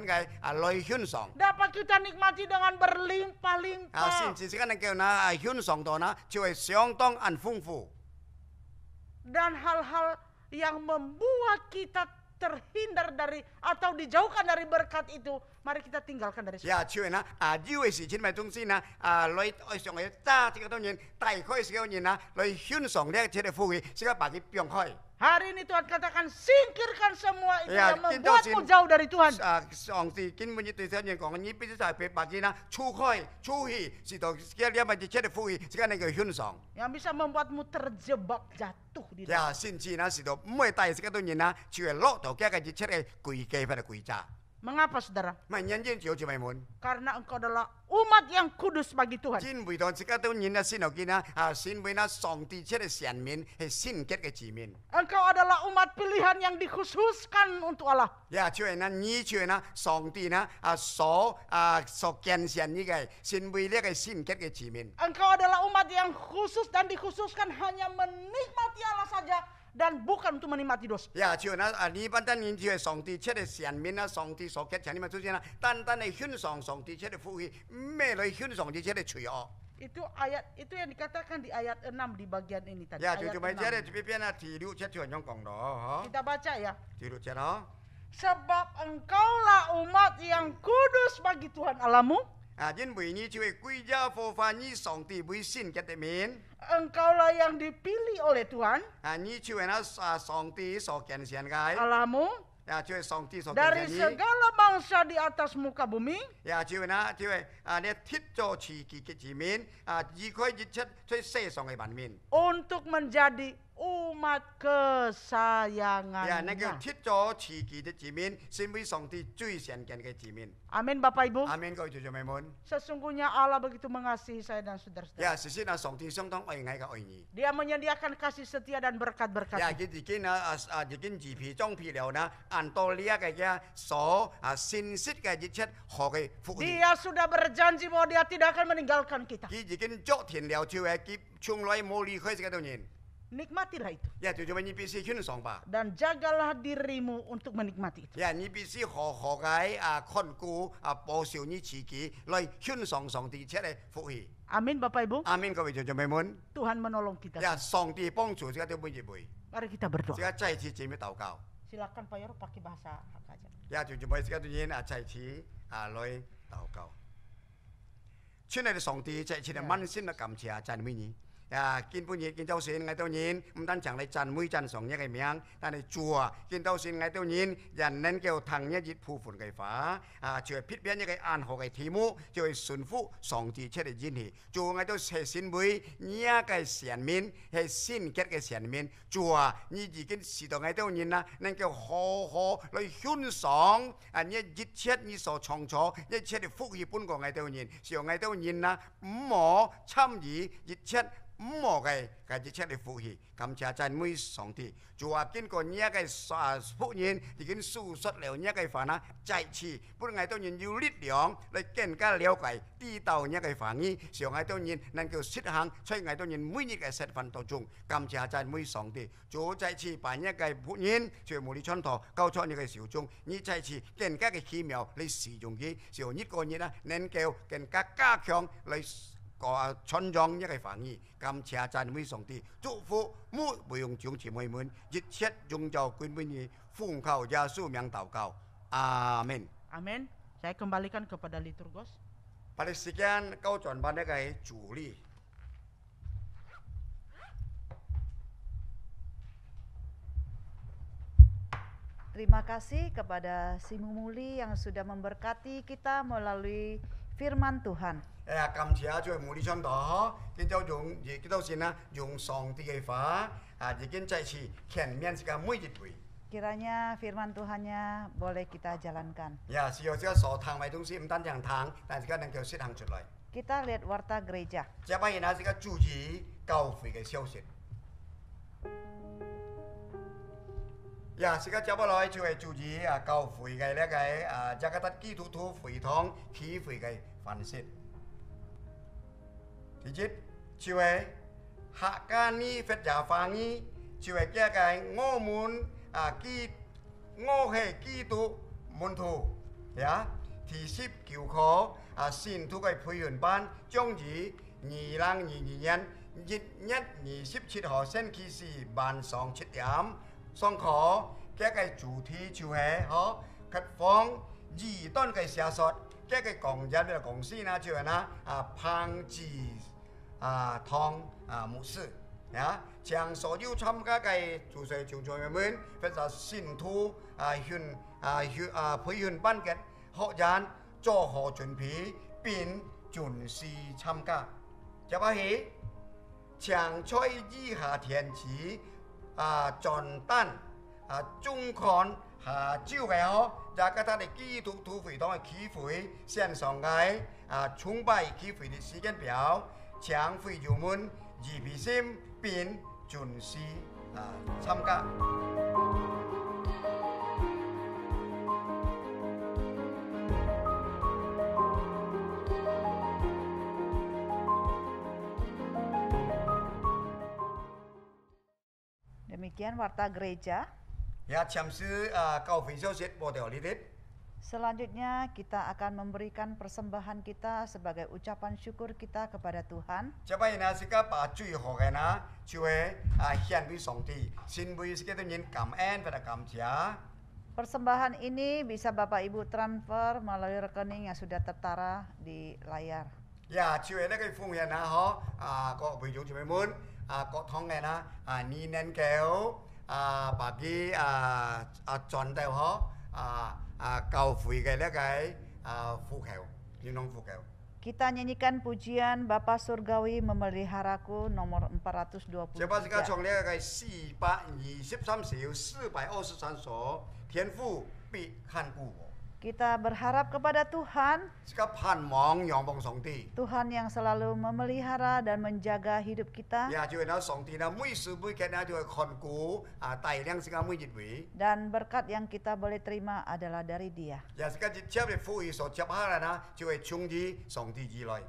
嘅來享受。 Dapat kita nikmati dengan berlimpah-limpah. 甚至這個能夠呢享受到呢，就係相當豐富。 Dan hal-hal yang membuat kita terhindar dari atau dijauhkan dari berkat itu, mari kita tinggalkan dari sana. 呀，就係呢要嘅事情咪東西呢來上嚟揸這個當然大開這個人呢來享受呢這個福氣，這個把佢變開。 Hari ini Tuhan katakan singkirkan semua itu Ya, yang membuatmu jauh dari Tuhan. 上帝根本對這人講，你必須在把佢呢除開、除去，是到這個咪這個福氣，這個能夠享受。 Yang bisa membuatmu terjebak jatuh di dalam. 呀，甚至呢是到唔會帶這個當然呢，就係落到這個一切嘅詭計或者詭詐。Mengapa saudara? 咪因因照住咪門。 Karena engkau adalah umat yang kudus bagi Tuhan. 真會當自家都認啊先後見啊先會那上帝出嚟神面係先結嘅字面。 Engkau adalah umat pilihan yang dikhususkan untuk Allah. 呀，就係那你就係那上帝那所見神呢個先會呢個先結嘅字面。 Engkau adalah umat yang khusus dan dikhususkan hanya menikmati Allah saja dan bukan untuk menikmati dosa. 呀，就係那呢班單然就係上帝出嚟神面啊，上帝所結神嘛，就係那單單係獻上上帝出嚟福氣，咩嚟獻上帝出嚟除惡。 Itu yang dikatakan di ayat 6 di bagian ini tadi. 呀，就 ayat 就咪即 6. 係邊邊啊？第六節就係咁講咯， Kita baca ya. 第六節咯。 Sebab engkaulah umat yang kudus bagi Tuhan Allahmu. 因為你就係歸家火化你上帝會先結嘅面。 Engkaulah yang dipilih oleh Tuhan 你就係那上帝所見神嘅。 Allahmu 就係上帝所見 dari 神。 segala bangsa di atas muka bumi. 就係那就係你貼咗自己嘅字面，移開一切在世上嘅文面。 Untuk menjadi umat 那個 kesayangannya. 貼咗自己嘅字面，先為上帝最常見嘅字面。 Amin Bapak Ibu. 阿們各位弟兄妹們， Sesungguhnya Allah begitu mengasihi saya dan saudara-saudara. 事實上帝相當愛我嘅愛你。 Dia menyediakan kasih setia dan berkat-berkat. 佢已經自備裝備了呢，按到呢一個嘅所信息嘅一切學嘅福氣。 Dia sudah berjanji bahwa dia tidak akan meninggalkan kita. 佢已經作田了，就係佢從來冇離開呢個人。 Nikmatilah itu. 就做咩？你必須獻上吧。 Dan jagalah dirimu untuk menikmati itu. 你必須學嘅看顧保守你自己，來獻上上帝出嚟福氣。 Amin Bapak Ibu. 阿們各位弟兄妹們， Tuhan menolong kita. 上帝幫助呢個每一位， Mari kita berdoa. 呢個再次節目禱告。 Silakan Pak Yoro pakai bahasa hak aja. 就做咩？呢個人再次來禱告。親愛的上帝，再次嘅滿心嘅感謝讚美你。 見本日見到神愛到人，唔單淨係讚美讚頌一個名，但係主見到神愛到人，人能夠聽一節部分嘅話，就係撇邊一個暗號嘅題目，就係順服上帝出嚟演戲。主愛到係先會呢一個神面，係先結嘅神面。主你已經使到愛到人啦，能夠好好來獻上呢一切你所創造一切嘅福氣本個愛到人，讓愛到人啦唔好參與一切。 唔好嘅一切嘅福氣，感謝讚美上帝。就話經過呢一個福音已經訴說了呢一個飯啦，再次本愛到人有力量嚟更加了解知道呢一個飯義，讓愛到人能夠實行在愛到人每日嘅實踐當中，感謝讚美上帝。就再次把呢一個福音在無理傳道交出呢個小眾，你再次更加嘅奇妙嚟使用佢，讓呢個人啊能夠更加加強嚟。 傳揚一個福音，感謝讚美上帝，祝福每位弟兄姊妹們，一切宗教歸俾你，奉靠耶穌名禱告，阿門。 Amin. Saya kembalikan kepada liturgos. Pada sekian kau tuan pada kay Juli. Terima kasih kepada si Mumuli yang sudah memberkati kita melalui firman Tuhan. 感謝在無理傳道，見到見到先啦，用上帝嘅話，已經再次前面嘅每一位。 Kiranya firman Tuhannya boleh kita jalankan. 是有這個所談嘅東西，唔單止談，但係能夠實行出來。 Kita lihat warta gereja. 這把現在係個主持教會嘅消息。 是個接落來就係主持教會嘅呢個加格達基督徒會堂起會嘅範式。 第一就係客家呢佛教法語，就係這個我們我係基督門徒呀。第十9課信徒嘅培訓班將於2022年1月27號星期四晚上7點上課。這個主題就係釋放異端嘅邪術。這個講者嘅講師呢就係彭志湯牧師呀，將所有參加嘅主持弟兄們或者信徒培訓班嘅學員做好準備並準時參加。接下去將在以下天氣傳單中刊照嘅嗬，就係他哋基督徒會堂嘅聚會線上嘅崇拜聚會嘅時間表，請會友們預備心並準時參加。Demikian warta gereja. Ya, jamsi kau bisa set model ini. Selanjutnya kita akan memberikan persembahan kita sebagai ucapan syukur kita kepada Tuhan. Coba ini sika baju hokena, cuy hian bi songti, sin bi sika tu nyin kamen pada kamcia. Persembahan ini bisa Bapak Ibu transfer melalui rekening yang sudah tertara di layar. Ya, cuy ini cái phung hiện na ho, có ví dụ cuy muốn, có thong này na, ni nen kéo, bagi chọn đều ho, cầu phủi cái phu khèo, như nông phu khèo. Kita nyanyikan pujian Bapa Surgawi Memeliharaku nomor 423. Coba sekarang chong lihat cái 423首423首天父必看顾我。 Kita berharap kepada Tuhan, Sekarang pan mong yang bong songti. Tuhan yang selalu memelihara dan menjaga hidup kita. Ya, cuy na songti na mui su mui kan na cuy kon ku tai liang sekarang mui jitwi. Dan berkat yang kita boleh terima adalah dari Dia. Ya, sekarang jit de fu yi so jap ha na cuy chung ji songti ji loi.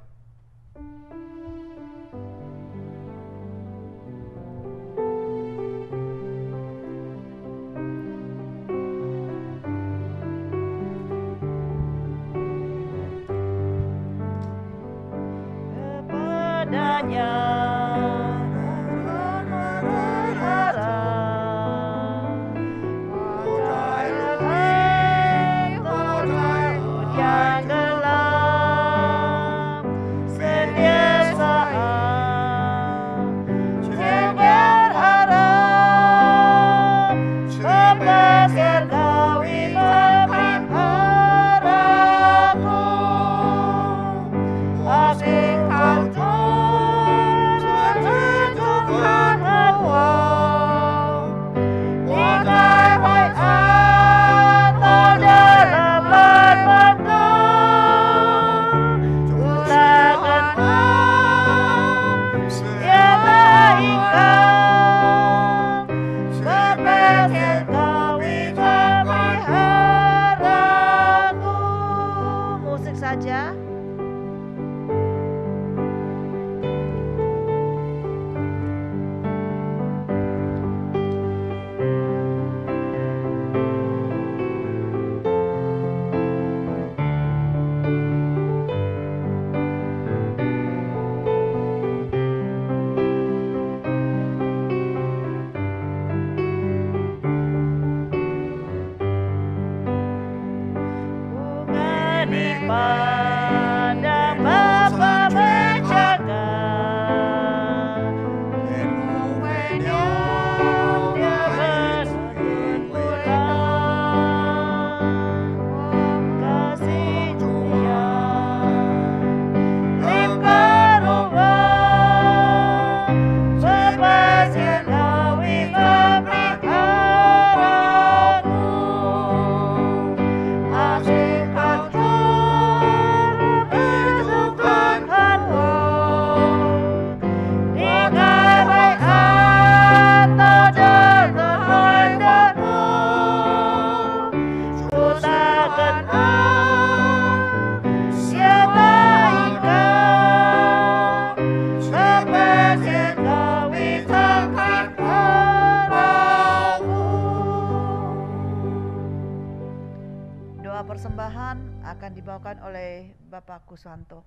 Persembahan akan dibawakan oleh Bapak Kusuhanto.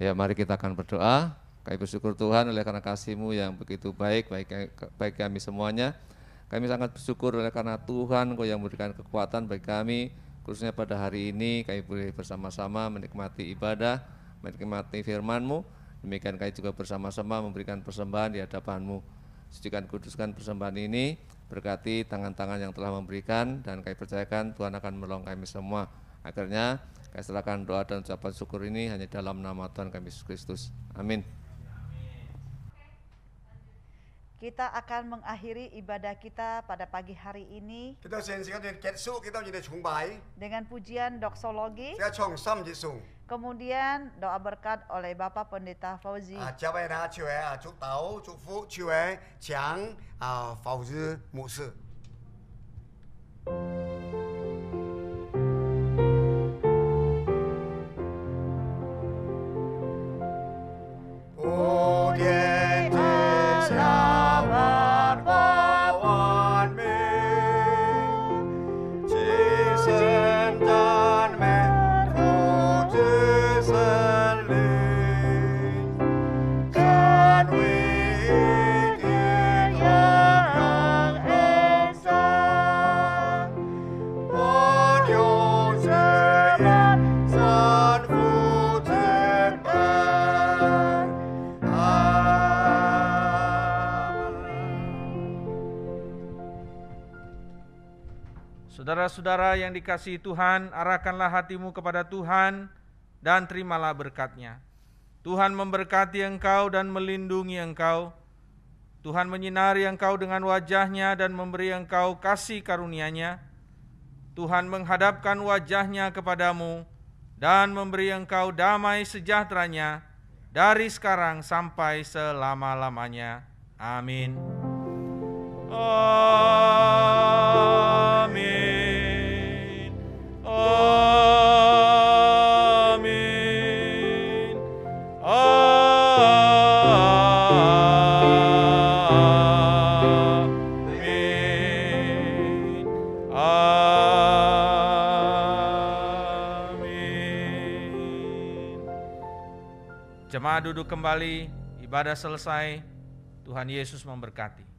Ya, mari kita akan berdoa. Kami bersyukur Tuhan oleh karena kasih-Mu yang begitu baik kami semuanya. Kami sangat bersyukur oleh karena Tuhan Engkau yang memberikan kekuatan bagi kami, khususnya pada hari ini kami boleh bersama-sama menikmati ibadah, menikmati firman-Mu. Demikian kami juga bersama-sama memberikan persembahan di hadapan-Mu. Sucikan kuduskan persembahan ini, berkati tangan-tangan yang telah memberikan, dan kami percayakan Tuhan akan menolong kami semua. Akhirnya kami serahkan doa dan ucapan syukur ini hanya dalam nama Tuhan kami Yesus Kristus. Amin. kita akan mengakhiri ibadah kita pada pagi hari ini Kita xin xin kết thúc kita jadi崇拜 dengan pujian doksologi, sẽ trong tâm chỉ sung kemudian doa berkat oleh Bapak Pendeta Fauzi. 这位呢就係祝禱祝福就係講否子牧師 普天之下萬法萬民，其神讚美父子聖靈，神為天陽恩上，萬有之源，三父子恩。 Saudara-saudara yang dikasihi Tuhan, arahkanlah hatimu kepada Tuhan dan terimalah berkat-Nya. Tuhan memberkati engkau dan melindungi engkau. Tuhan menyinari engkau dengan wajah-Nya dan memberi engkau kasih karunia-Nya. Tuhan menghadapkan wajah-Nya kepadamu dan memberi engkau damai sejahtera-Nya dari sekarang sampai selama-lamanya. Amin. Amin. Amin. Amin. Amin. Jemaat duduk kembali, ibadah selesai. Tuhan Yesus memberkati.